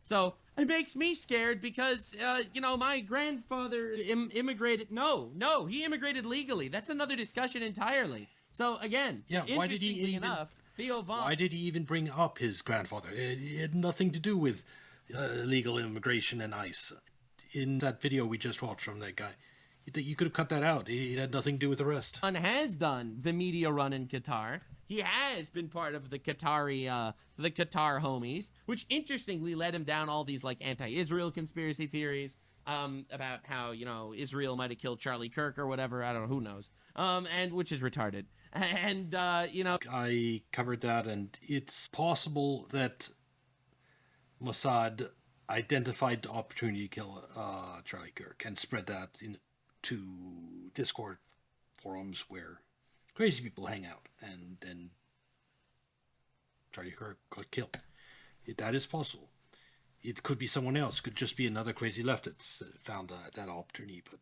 So it makes me scared because, my grandfather immigrated. No, he immigrated legally. That's another discussion entirely. So again, why did he even, enough, Theo Von. Why did he even bring up his grandfather? It had nothing to do with illegal immigration and ICE. In that video we just watched from that guy, you could have cut that out. It had nothing to do with the rest. Has done the media run in Qatar. He has been part of the Qatar homies, which interestingly led him down all these like anti-Israel conspiracy theories about how Israel might have killed Charlie Kirk or whatever. I don't know, who knows. And which is retarded. And I covered that, and it's possible that Mossad identified the opportunity to kill Charlie Kirk and spread that to Discord forums where crazy people hang out, and then Charlie Kirk got killed. That is possible. It could be someone else. Could just be another crazy left that's found that opportunity, but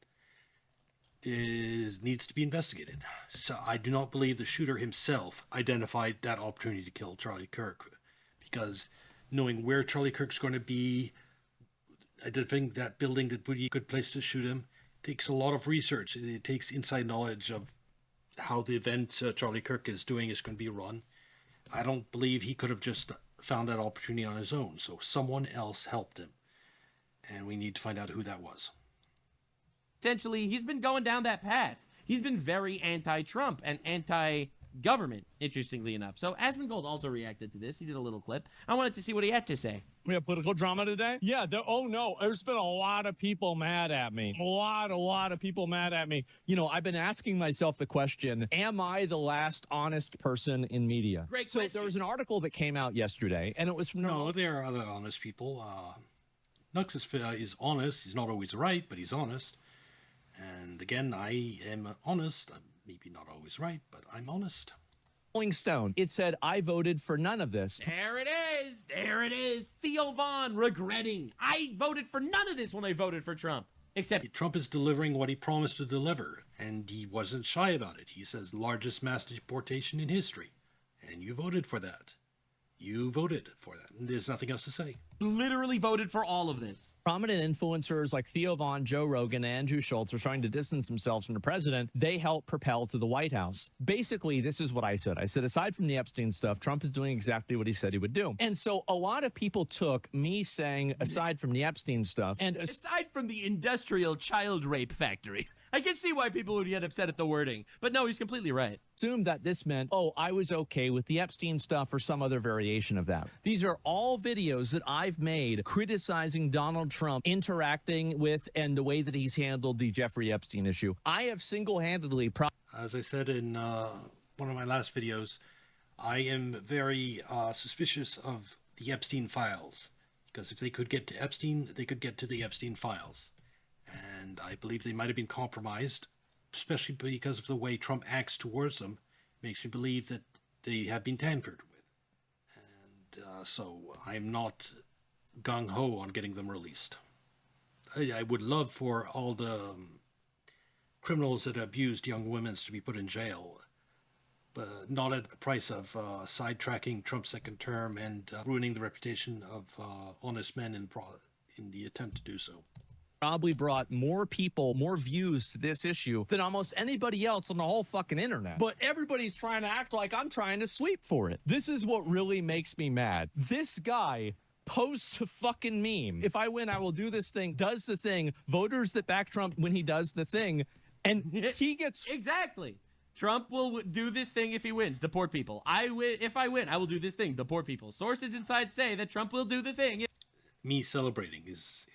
it needs to be investigated. So I do not believe the shooter himself identified that opportunity to kill Charlie Kirk, because knowing where Charlie Kirk's going to be, identifying that building that would be a good place to shoot him, takes a lot of research. It takes inside knowledge of how the event Charlie Kirk is doing is going to be run. I don't believe he could have just found that opportunity on his own. So someone else helped him, and we need to find out who that was. Essentially, he's been going down that path. He's been very anti-Trump and anti-government, interestingly enough. So Asmongold also reacted to this. He did a little clip. I wanted to see what he had to say. We have political drama today? Yeah. There's been a lot of people mad at me. A lot of people mad at me. I've been asking myself the question, am I the last honest person in media? Great question. So there was an article that came out yesterday, and it was from... No, there are other honest people. Nux is honest. He's not always right, but he's honest. And again, I am honest. I'm maybe not always right, but I'm honest. Rolling Stone. It said, I voted for none of this. There it is. There it is. Theo Von regretting. I voted for none of this when I voted for Trump. Except Trump is delivering what he promised to deliver, and he wasn't shy about it. He says largest mass deportation in history, and you voted for that. You voted for that. And there's nothing else to say. Literally voted for all of this. Prominent influencers like Theo Von, Joe Rogan, and Andrew Schultz are trying to distance themselves from the president. They help propel to the White House. Basically, this is what I said. I said, aside from the Epstein stuff, Trump is doing exactly what he said he would do. And so a lot of people took me saying, aside from the Epstein stuff, and aside from the industrial child rape factory, I can see why people would get upset at the wording. But no, he's completely right. Assumed that this meant, I was okay with the Epstein stuff or some other variation of that. These are all videos that I've made criticizing Donald Trump interacting with and the way that he's handled the Jeffrey Epstein issue. I have single-handedly... As I said in one of my last videos, I am very suspicious of the Epstein files, because if they could get to Epstein, they could get to the Epstein files. And I believe they might have been compromised, especially because of the way Trump acts towards them. Makes me believe that they have been tampered with. And so I'm not gung-ho on getting them released. I would love for all the criminals that abused young women to be put in jail, but not at the price of sidetracking Trump's second term and ruining the reputation of honest men in the attempt to do so. Probably brought more people, more views to this issue than almost anybody else on the whole fucking internet. But everybody's trying to act like I'm trying to sweep for it. This is what really makes me mad. This guy posts a fucking meme. If I win, I will do this thing, does the thing, voters that back Trump when he does the thing, and he gets... Exactly. Trump will do this thing if he wins, deport people. If I win, I will do this thing, deport people. Sources inside say that Trump will do the thing. Me celebrating is...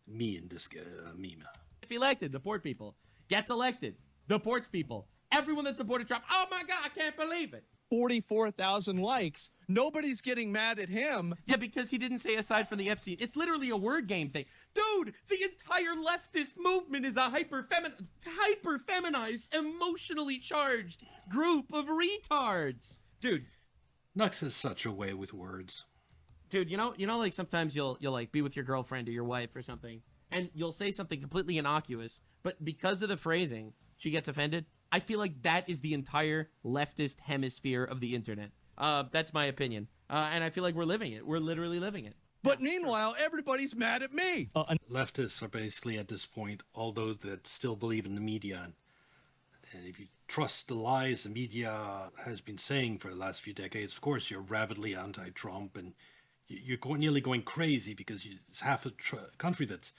me in this meme. If elected, deport people. Gets elected, deports people. Everyone that supported Trump, oh my God, I can't believe it. 44,000 likes. Nobody's getting mad at him. Yeah, because he didn't say aside from the Epstein. It's literally a word game thing. Dude, the entire leftist movement is a hyper-feminized, emotionally charged group of retards. Dude. Nux has such a way with words. Dude, like sometimes you'll like be with your girlfriend or your wife or something, and you'll say something completely innocuous, but because of the phrasing, she gets offended. I feel like that is the entire leftist hemisphere of the internet. That's my opinion. And I feel like we're living it. We're literally living it. But meanwhile, everybody's mad at me. Leftists are basically at this point all those that still believe in the media. And if you trust the lies the media has been saying for the last few decades, of course, you're rabidly anti-Trump and you're nearly going crazy because it's half a country it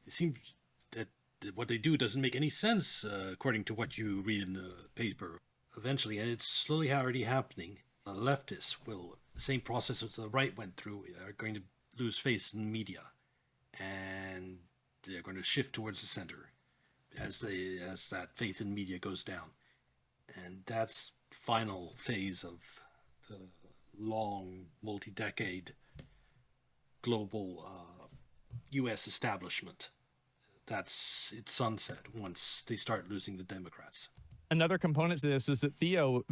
seems that what they do doesn't make any sense according to what you read in the paper eventually. And it's slowly already happening. Leftists will, the same process as the right went through, are going to lose face in the media. And they're going to shift towards the center as that faith in media goes down. And that's final phase of the long, multi-decade global U.S. establishment. That's its sunset once they start losing the Democrats. Another component to this is that Theo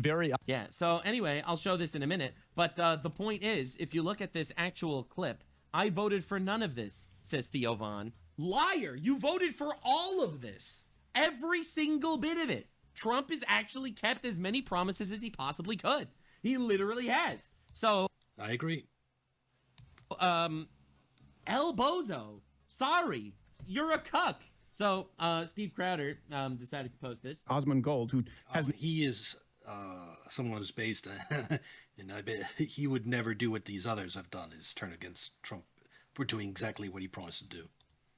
Yeah, so anyway, I'll show this in a minute. But the point is, if you look at this actual clip, I voted for none of this, says Theo Von. Liar! You voted for all of this. Every single bit of it. Trump has actually kept as many promises as he possibly could. He literally has. So I agree. El Bozo, sorry, you're a cuck. So Steve Crowder decided to post this. Osmond Gold, who has he is someone who's based, and I bet he would never do what these others have done, is turn against Trump for doing exactly what he promised to do.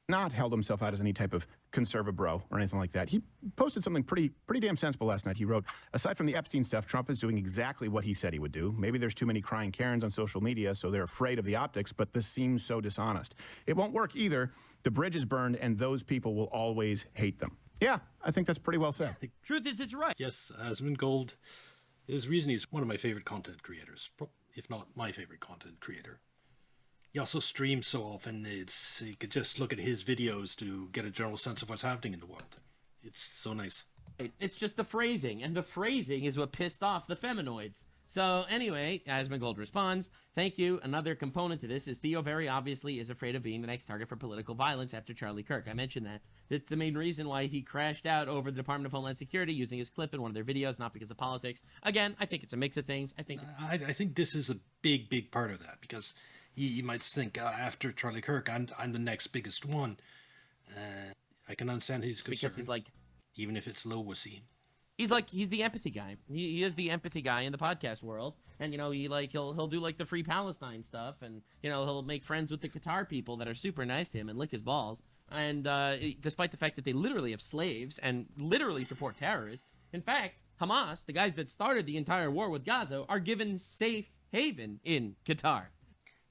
not held himself out as any type of conservative bro or anything like that. He posted something pretty damn sensible last night. He wrote, aside from the Epstein stuff, Trump is doing exactly what he said he would do. Maybe there's too many crying Karens on social media, so they're afraid of the optics, but this seems so dishonest. It won't work either. The bridge is burned, and those people will always hate them. Yeah, I think that's pretty well said. Truth is, it's right. Yes, Osmond Gold is reason he's one of my favorite content creators, if not my favorite content creator. He also streams so often, you could just look at his videos to get a general sense of what's happening in the world. It's so nice. It's just the phrasing, and the phrasing is what pissed off the feminoids. So anyway, Asmongold responds, thank you. Another component to this is Theo very obviously is afraid of being the next target for political violence after Charlie Kirk. I mentioned that. That's the main reason why he crashed out over the Department of Homeland Security using his clip in one of their videos, not because of politics. Again, I think it's a mix of things. I think this is a big part of that, because you might think after Charlie Kirk, I'm the next biggest one. I can understand his concern, because he's like, even if it's low wussy. He's the empathy guy. He is the empathy guy in the podcast world, and he'll do like the Free Palestine stuff, and he'll make friends with the Qatar people that are super nice to him and lick his balls. And despite the fact that they literally have slaves and literally support terrorists, in fact, Hamas, the guys that started the entire war with Gaza, are given safe haven in Qatar.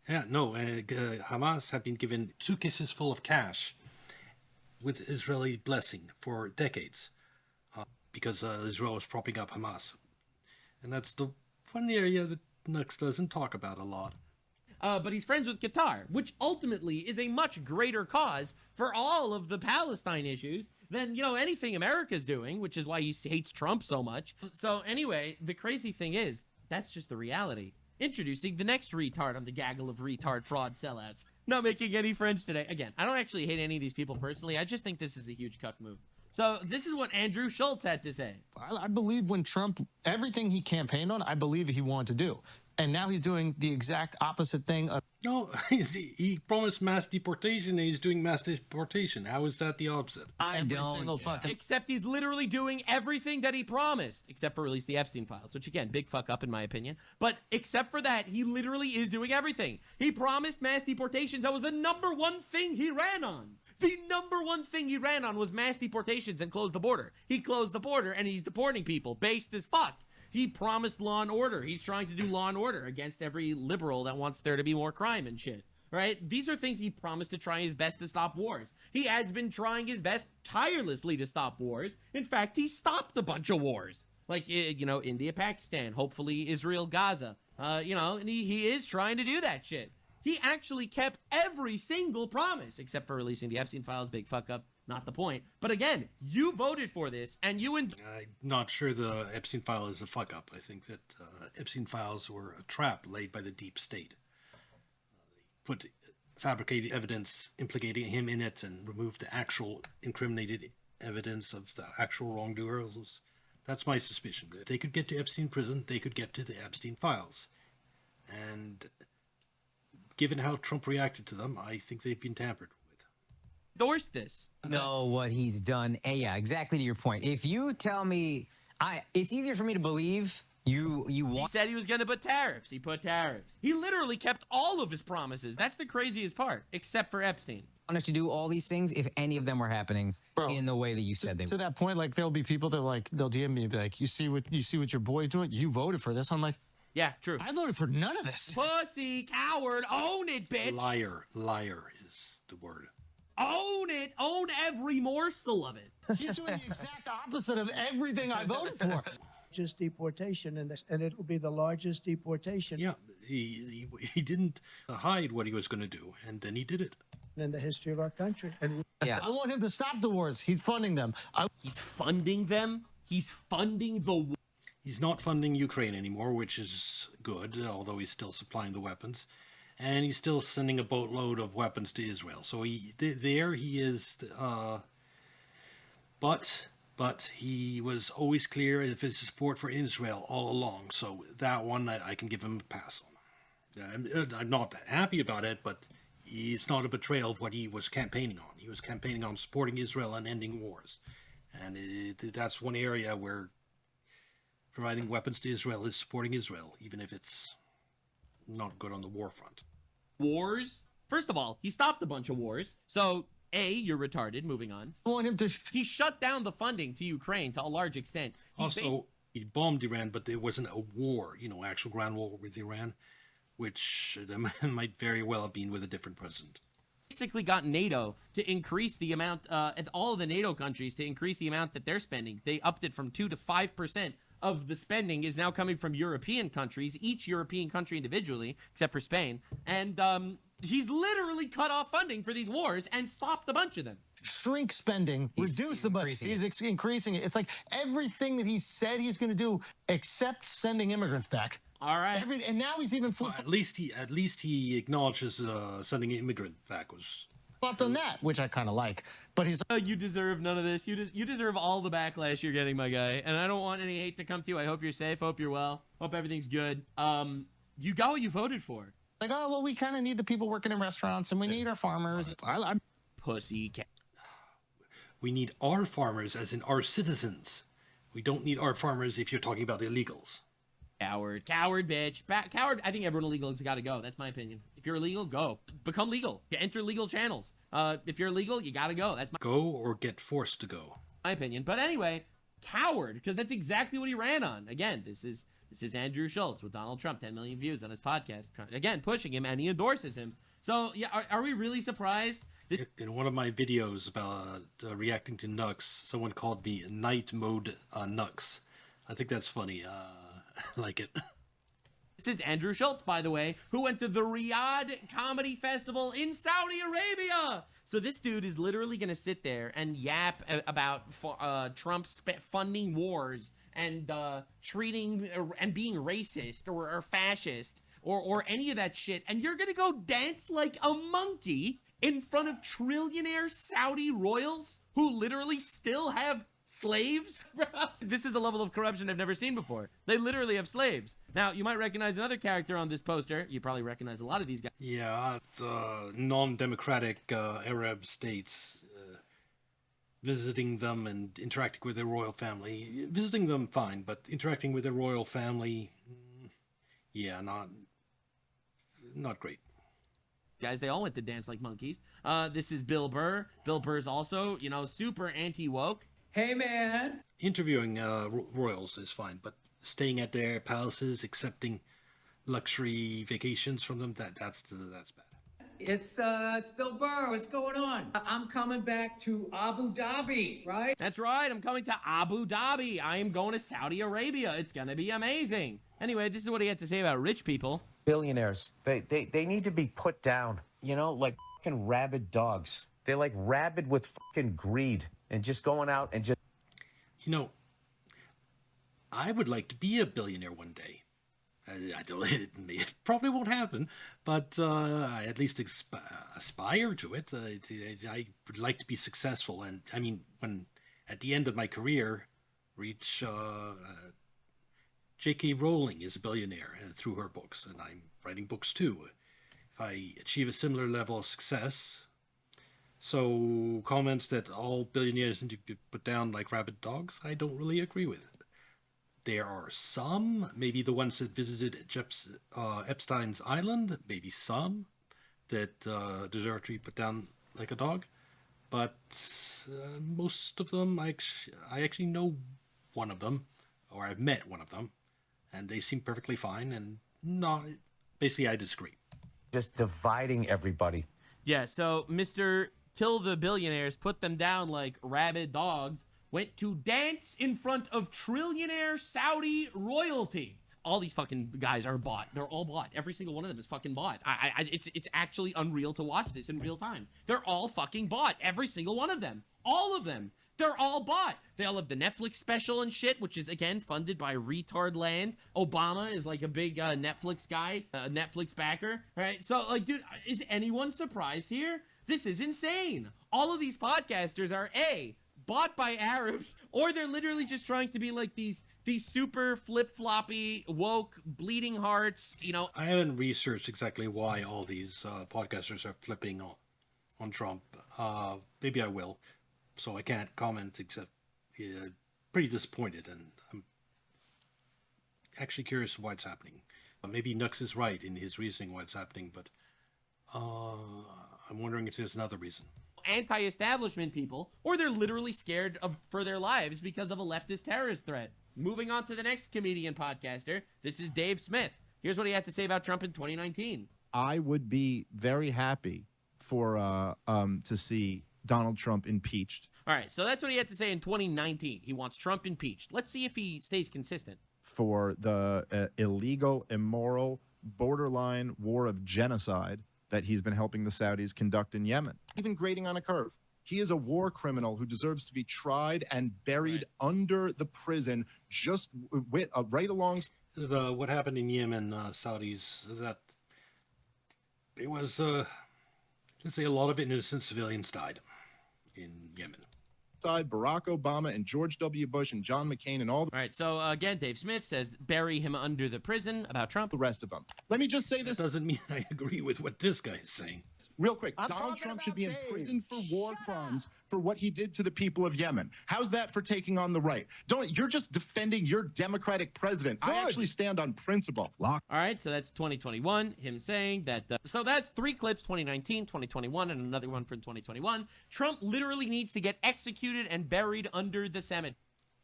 Yeah, no, Hamas have been given suitcases full of cash with Israeli blessing for decades. Because Israel was propping up Hamas. And that's the one area that Nux doesn't talk about a lot. But he's friends with Qatar, which ultimately is a much greater cause for all of the Palestine issues than, anything America's doing, which is why he hates Trump so much. So anyway, the crazy thing is, that's just the reality. Introducing the next retard on the gaggle of retard fraud sellouts. Not making any friends today. Again, I don't actually hate any of these people personally. I just think this is a huge cuck move. So this is what Andrew Schultz had to say. I believe when Trump, everything he campaigned on, I believe he wanted to do. And now he's doing the exact opposite thing. No, he promised mass deportation and he's doing mass deportation. How is that the opposite? Except he's literally doing everything that he promised, except for release the Epstein files, which again, big fuck up in my opinion. But except for that, he literally is doing everything. He promised mass deportations. That was the #1 thing he ran on. The #1 thing he ran on was mass deportations and close the border. He closed the border and he's deporting people based as fuck. He promised law and order. He's trying to do law and order against every liberal that wants there to be more crime and shit. Right? These are things he promised to try his best to stop wars. He has been trying his best tirelessly to stop wars. In fact, he stopped a bunch of wars. Like, India, Pakistan, hopefully Israel, Gaza. And he is trying to do that shit. He actually kept every single promise, except for releasing the Epstein files. Big fuck up. Not the point. But again, you voted for this, and you... I'm not sure the Epstein file is a fuck up. I think that Epstein files were a trap laid by the deep state. put fabricated evidence implicating him in it and remove the actual incriminated evidence of the actual wrongdoers. That's my suspicion. If they could get to Epstein prison, they could get to the Epstein files. And given how Trump reacted to them, I think they've been tampered with. Endorse this. Know what he's done. Yeah, exactly to your point. If you tell me, it's easier for me to believe you want. He said he was going to put tariffs. He put tariffs. He literally kept all of his promises. That's the craziest part, except for Epstein. Wanted to do all these things if any of them were happening in the way that you said they were. To that point, like there'll be people that like they'll DM me and be like, you see what your boy's doing? You voted for this. I'm like, yeah, true. I voted for none of this. Pussy, coward, own it, bitch. Liar is the word. Own it. Own every morsel of it. He's doing the exact opposite of everything I voted for. Just deportation, and it'll be the largest deportation. Yeah, he didn't hide what he was going to do, and then he did it. In the history of our country. And yeah, I want him to stop the wars. He's funding them. He's funding them? He's funding the war? He's not funding Ukraine anymore, which is good, although he's still supplying the weapons. And he's still sending a boatload of weapons to Israel. So he is... But he was always clear of his support for Israel all along. So that one I can give him a pass on. I'm not happy about it, but it's not a betrayal of what he was campaigning on. He was campaigning on supporting Israel and ending wars. And that's one area where providing weapons to Israel is supporting Israel, even if it's not good on the war front. Wars? First of all, he stopped a bunch of wars. So, A, you're retarded. Moving on. I want him to... He shut down the funding to Ukraine to a large extent. He bombed Iran, but there wasn't a war, actual ground war with Iran, which might very well have been with a different president. Basically got NATO to increase the amount, all of the NATO countries to increase the amount that they're spending. They upped it from 2 to 5% of the spending is now coming from European countries, each European country individually, except for Spain. And he's literally cut off funding for these wars and stopped a bunch of them. Shrink spending, reduce the budget. He's increasing it. It's like everything that he said he's going to do, except sending immigrants back. All right. And now he's even... Well, at least he acknowledges sending an immigrant back was... Left on that, which I kind of like. But he's... you deserve none of this. You deserve all the backlash you're getting, my guy. And I don't want any hate to come to you. I hope you're safe. Hope you're well. Hope everything's good. You got what you voted for. Like, oh, well, we kind of need the people working in restaurants, and we need our farmers. Pussy cat. We need our farmers, as in our citizens. We don't need our farmers if you're talking about the illegals. Coward, bitch. Coward, I think everyone illegal has got to go. That's my opinion. If you're illegal, go. Become legal. Enter legal channels. If you're illegal, you got to go. That's my... Go or get forced to go. My opinion. But anyway, coward, because that's exactly what he ran on. Again, this is Andrew Schultz with Donald Trump, 10 million views on his podcast. Again, pushing him, and he endorses him. So, yeah, are we really surprised? In one of my videos about reacting to Nux, someone called me Night Mode Nux. I think that's funny. I like it. This is Andrew Schultz, by the way, who went to the Riyadh Comedy Festival in Saudi Arabia. So this dude is literally going to sit there and yap about Trump funding wars and treating and being racist or fascist or any of that shit. And you're going to go dance like a monkey in front of trillionaire Saudi royals who literally still have slaves? This is a level of corruption I've never seen before. They literally have slaves. Now, you might recognize another character on this poster. You probably recognize a lot of these guys. Yeah, non-democratic Arab states, visiting them and interacting with their royal family. Visiting them, fine, but interacting with their royal family, yeah, not great. Guys, they all went to dance like monkeys. This is Bill Burr. Bill Burr's also, super anti-woke. Hey, man. Interviewing royals is fine, but staying at their palaces, accepting luxury vacations from them, that's bad. It's Bill Burr. What's going on? I'm coming back to Abu Dhabi, right? That's right. I'm coming to Abu Dhabi. I am going to Saudi Arabia. It's going to be amazing. Anyway, this is what he had to say about rich people. Billionaires, they need to be put down, like fucking rabid dogs. They're like rabid with fucking greed and just going out and just... I would like to be a billionaire one day. I don't probably won't happen, but I at least aspire to it. I would like to be successful, and I mean, when at the end of my career, reach J.K. Rowling is a billionaire through her books, and I'm writing books too. If I achieve a similar level of success, so comments that all billionaires need to be put down like rabid dogs, I don't really agree with it. There are some, maybe the ones that visited Epstein's Island, maybe some that deserve to be put down like a dog, but most of them, I actually know one of them, or I've met one of them, and they seem perfectly fine, and no, basically I disagree. Just dividing everybody. Yeah, so Mr. Kill the Billionaires, put them down like rabid dogs, went to dance in front of trillionaire Saudi royalty. All these fucking guys are bought. They're all bought. Every single one of them is fucking bought. It's actually unreal to watch this in real time. They're all fucking bought. Every single one of them. All of them. They're all bought. They all have the Netflix special and shit, which is, again, funded by Retard Land. Obama is like a big Netflix guy, Netflix backer, right? So, like, dude, is anyone surprised here? This is insane. All of these podcasters are, A, bought by Arabs, or they're literally just trying to be like these super flip-floppy, woke, bleeding hearts, you know. I haven't researched exactly why all these podcasters are flipping on Trump. Maybe I will. So I can't comment except pretty disappointed, and I'm actually curious why it's happening. Maybe Nux is right in his reasoning why it's happening, but I'm wondering if there's another reason. Anti-establishment people, or they're literally scared for their lives because of a leftist terrorist threat. Moving on to the next comedian podcaster, this is Dave Smith. Here's what he had to say about Trump in 2019. I would be very happy for to see Donald Trump impeached. All right, so that's what he had to say in 2019. He wants Trump impeached. Let's see if he stays consistent. For the illegal, immoral, borderline war of genocide that he's been helping the Saudis conduct in Yemen. Even grading on a curve. He is a war criminal who deserves to be tried and buried under the prison, just with right along. What happened in Yemen, Saudis, that it was, let's say, a lot of innocent civilians died in Yemen. Barack Obama and George W. Bush and John McCain and all. All right, so again, Dave Smith says bury him under the prison about Trump. The rest of them. Let me just say this. Doesn't mean I agree with what this guy is saying. Real quick, Donald Trump should be in prison for war crimes for what he did to the people of Yemen. How's that for taking on the right? You're just defending your Democratic president. Good. I actually stand on principle. All right, so that's 2021, him saying that. So that's 3 clips, 2019, 2021, and another one from 2021. Trump literally needs to get executed and buried under the cemetery.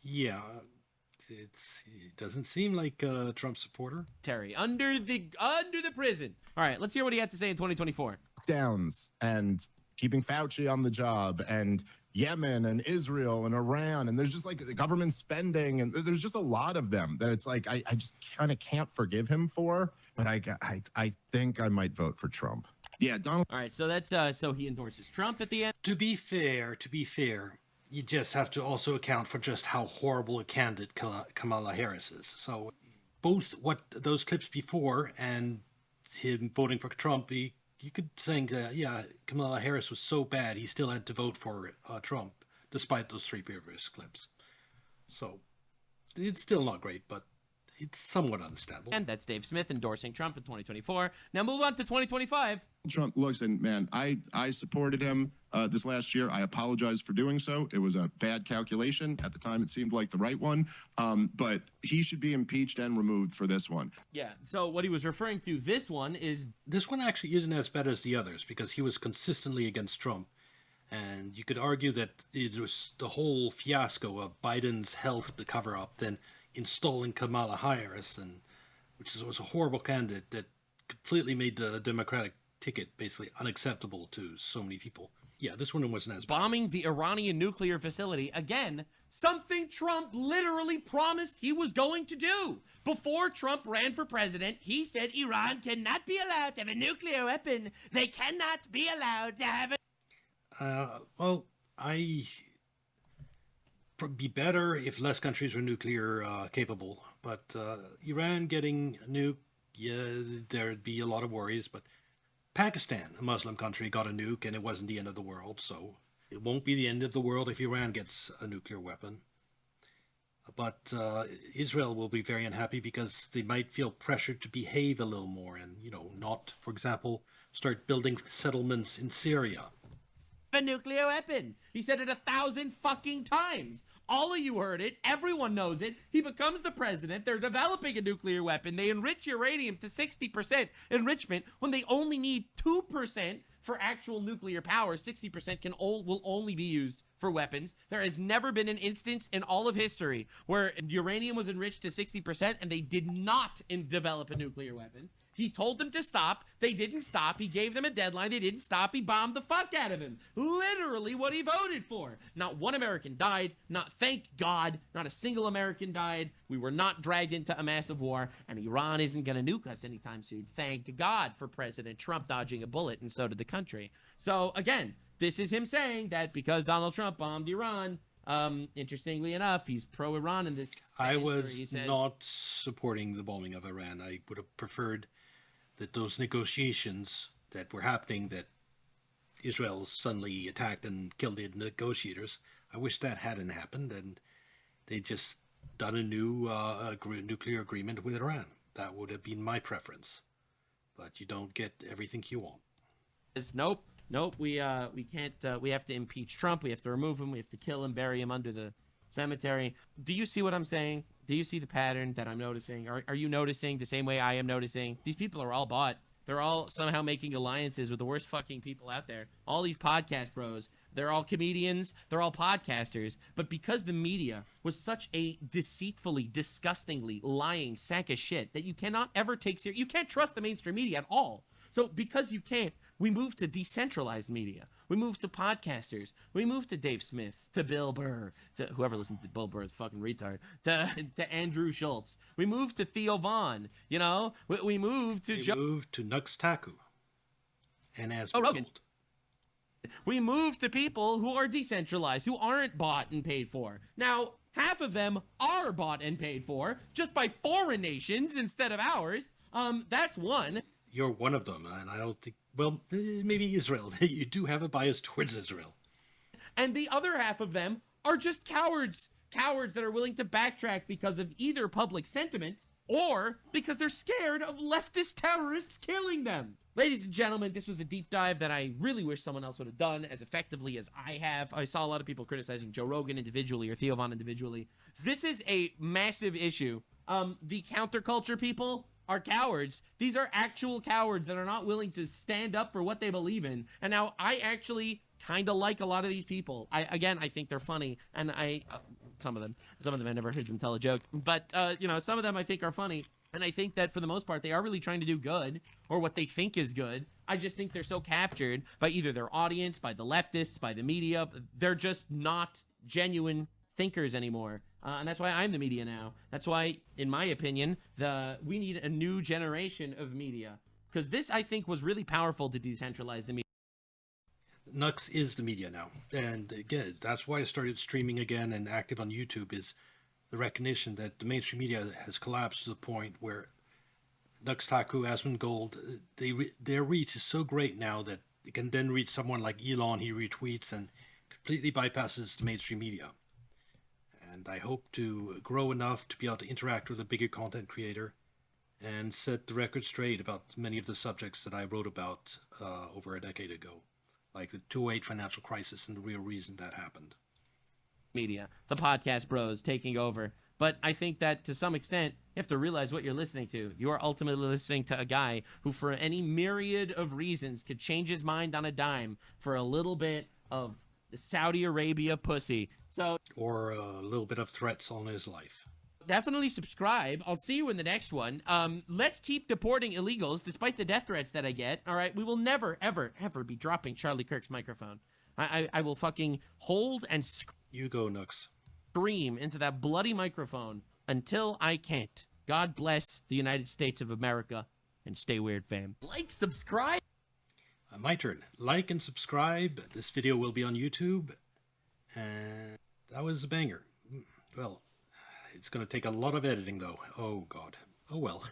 Yeah, it doesn't seem like a Trump supporter. Terry, under the prison. All right, let's hear what he had to say in 2024. Downs and keeping Fauci on the job and Yemen and Israel and Iran, and there's just like the government spending, and there's just a lot of them that it's like I just kind of can't forgive him for, but I think I might vote for Trump. Yeah, Donald. All right, so that's so he endorses Trump at the end. To be fair, you just have to also account for just how horrible a candidate Kamala Harris is. So both what those clips before and him voting for Trump, you could think that, yeah, Kamala Harris was so bad he still had to vote for Trump, despite those 3 previous clips. So it's still not great, but it's somewhat understandable. And that's Dave Smith endorsing Trump in 2024. Now move on to 2025. Trump, listen, man, I supported him this last year. I apologize for doing so. It was a bad calculation. At the time, it seemed like the right one. But he should be impeached and removed for this one. Yeah, so what he was referring to, this one actually isn't as bad as the others because he was consistently against Trump. And you could argue that it was the whole fiasco of Biden's health to cover up, then installing Kamala Harris, which was a horrible candidate that completely made the Democratic ticket basically unacceptable to so many people. Yeah, this one wasn't as bad. Bombing the Iranian nuclear facility, again, something Trump literally promised he was going to do. Before Trump ran for president, he said Iran cannot be allowed to have a nuclear weapon. They cannot be allowed to have a... Well, be better if less countries were nuclear capable, but Iran getting a nuke yeah, there'd be a lot of worries, but Pakistan, a Muslim country, got a nuke, and it wasn't the end of the world, so it won't be the end of the world if Iran gets a nuclear weapon. But Israel will be very unhappy because they might feel pressured to behave a little more and, not, for example, start building settlements in Syria. A nuclear weapon. He said it 1,000 fucking times. All of you heard it. Everyone knows it. He becomes the president. They're developing a nuclear weapon. They enrich uranium to 60% enrichment when they only need 2% for actual nuclear power. 60% will only be used for weapons. There has never been an instance in all of history where uranium was enriched to 60% and they did not develop a nuclear weapon. He told them to stop. They didn't stop. He gave them a deadline. They didn't stop. He bombed the fuck out of him. Literally what he voted for. Not one American died. Thank God, not a single American died. We were not dragged into a massive war, and Iran isn't going to nuke us anytime soon. Thank God for President Trump dodging a bullet, and so did the country. So, again, this is him saying that because Donald Trump bombed Iran, interestingly enough, he's pro-Iran in this. I was not supporting the bombing of Iran. I would have preferred that those negotiations that were happening, that Israel suddenly attacked and killed the negotiators, I wish that hadn't happened, and they just done a new nuclear agreement with Iran. That would have been my preference. But you don't get everything you want. Nope. We can't. We have to impeach Trump. We have to remove him. We have to kill him, bury him under the cemetery. Do you see what I'm saying? Do you see the pattern that I'm noticing? Are you noticing the same way I am noticing? These people are all bought. They're all somehow making alliances with the worst fucking people out there. All these podcast bros. They're all comedians. They're all podcasters. But because the media was such a deceitfully, disgustingly lying sack of shit that you cannot ever take serious. You can't trust the mainstream media at all. So because you can't, we move to decentralized media. We move to podcasters. We move to Dave Smith, to Bill Burr, to whoever listens to Bill Burr is fucking retard, to Andrew Schultz. We move to Theo Vaughn, We move to Nux Taku and as Rogan. We move to people who are decentralized, who aren't bought and paid for. Now, half of them are bought and paid for just by foreign nations instead of ours. That's one. You're one of them, and I don't think, well, maybe Israel. You do have a bias towards Israel. And the other half of them are just cowards. Cowards that are willing to backtrack because of either public sentiment or because they're scared of leftist terrorists killing them. Ladies and gentlemen, this was a deep dive that I really wish someone else would have done as effectively as I have. I saw a lot of people criticizing Joe Rogan individually or Theo Vaughn individually. This is a massive issue. The counterculture people are cowards. These are actual cowards that are not willing to stand up for what they believe in. And now I actually kind of like a lot of these people. I think they're funny, and some of them I never heard them tell a joke, but some of them I think are funny, and I think that for the most part they are really trying to do good, or what they think is good. I just think they're so captured by either their audience, by the leftists, by the media. They're just not genuine thinkers anymore. And that's why I'm the media now. That's why, in my opinion, we need a new generation of media. Because this, I think, was really powerful to decentralize the media. Nux is the media now. And again, that's why I started streaming again and active on YouTube, is the recognition that the mainstream media has collapsed to the point where Nux Taku, Asmongold, their reach is so great now that they can then reach someone like Elon. He retweets and completely bypasses the mainstream media. And I hope to grow enough to be able to interact with a bigger content creator and set the record straight about many of the subjects that I wrote about over a decade ago, like the 2008 financial crisis and the real reason that happened. Media, the podcast bros taking over. But I think that to some extent, you have to realize what you're listening to. You are ultimately listening to a guy who, for any myriad of reasons, could change his mind on a dime for a little bit of the Saudi Arabia pussy. Or a little bit of threats on his life. Definitely subscribe. I'll see you in the next one. Let's keep deporting illegals despite the death threats that I get. All right, we will never, ever, ever be dropping Charlie Kirk's microphone. I will fucking hold and you go, Nux. Scream into that bloody microphone until I can't. God bless the United States of America, and stay weird, fam. Like, subscribe. My turn. Like and subscribe. This video will be on YouTube. And that was a banger. Well, it's going to take a lot of editing, though. Oh, God. Oh, well.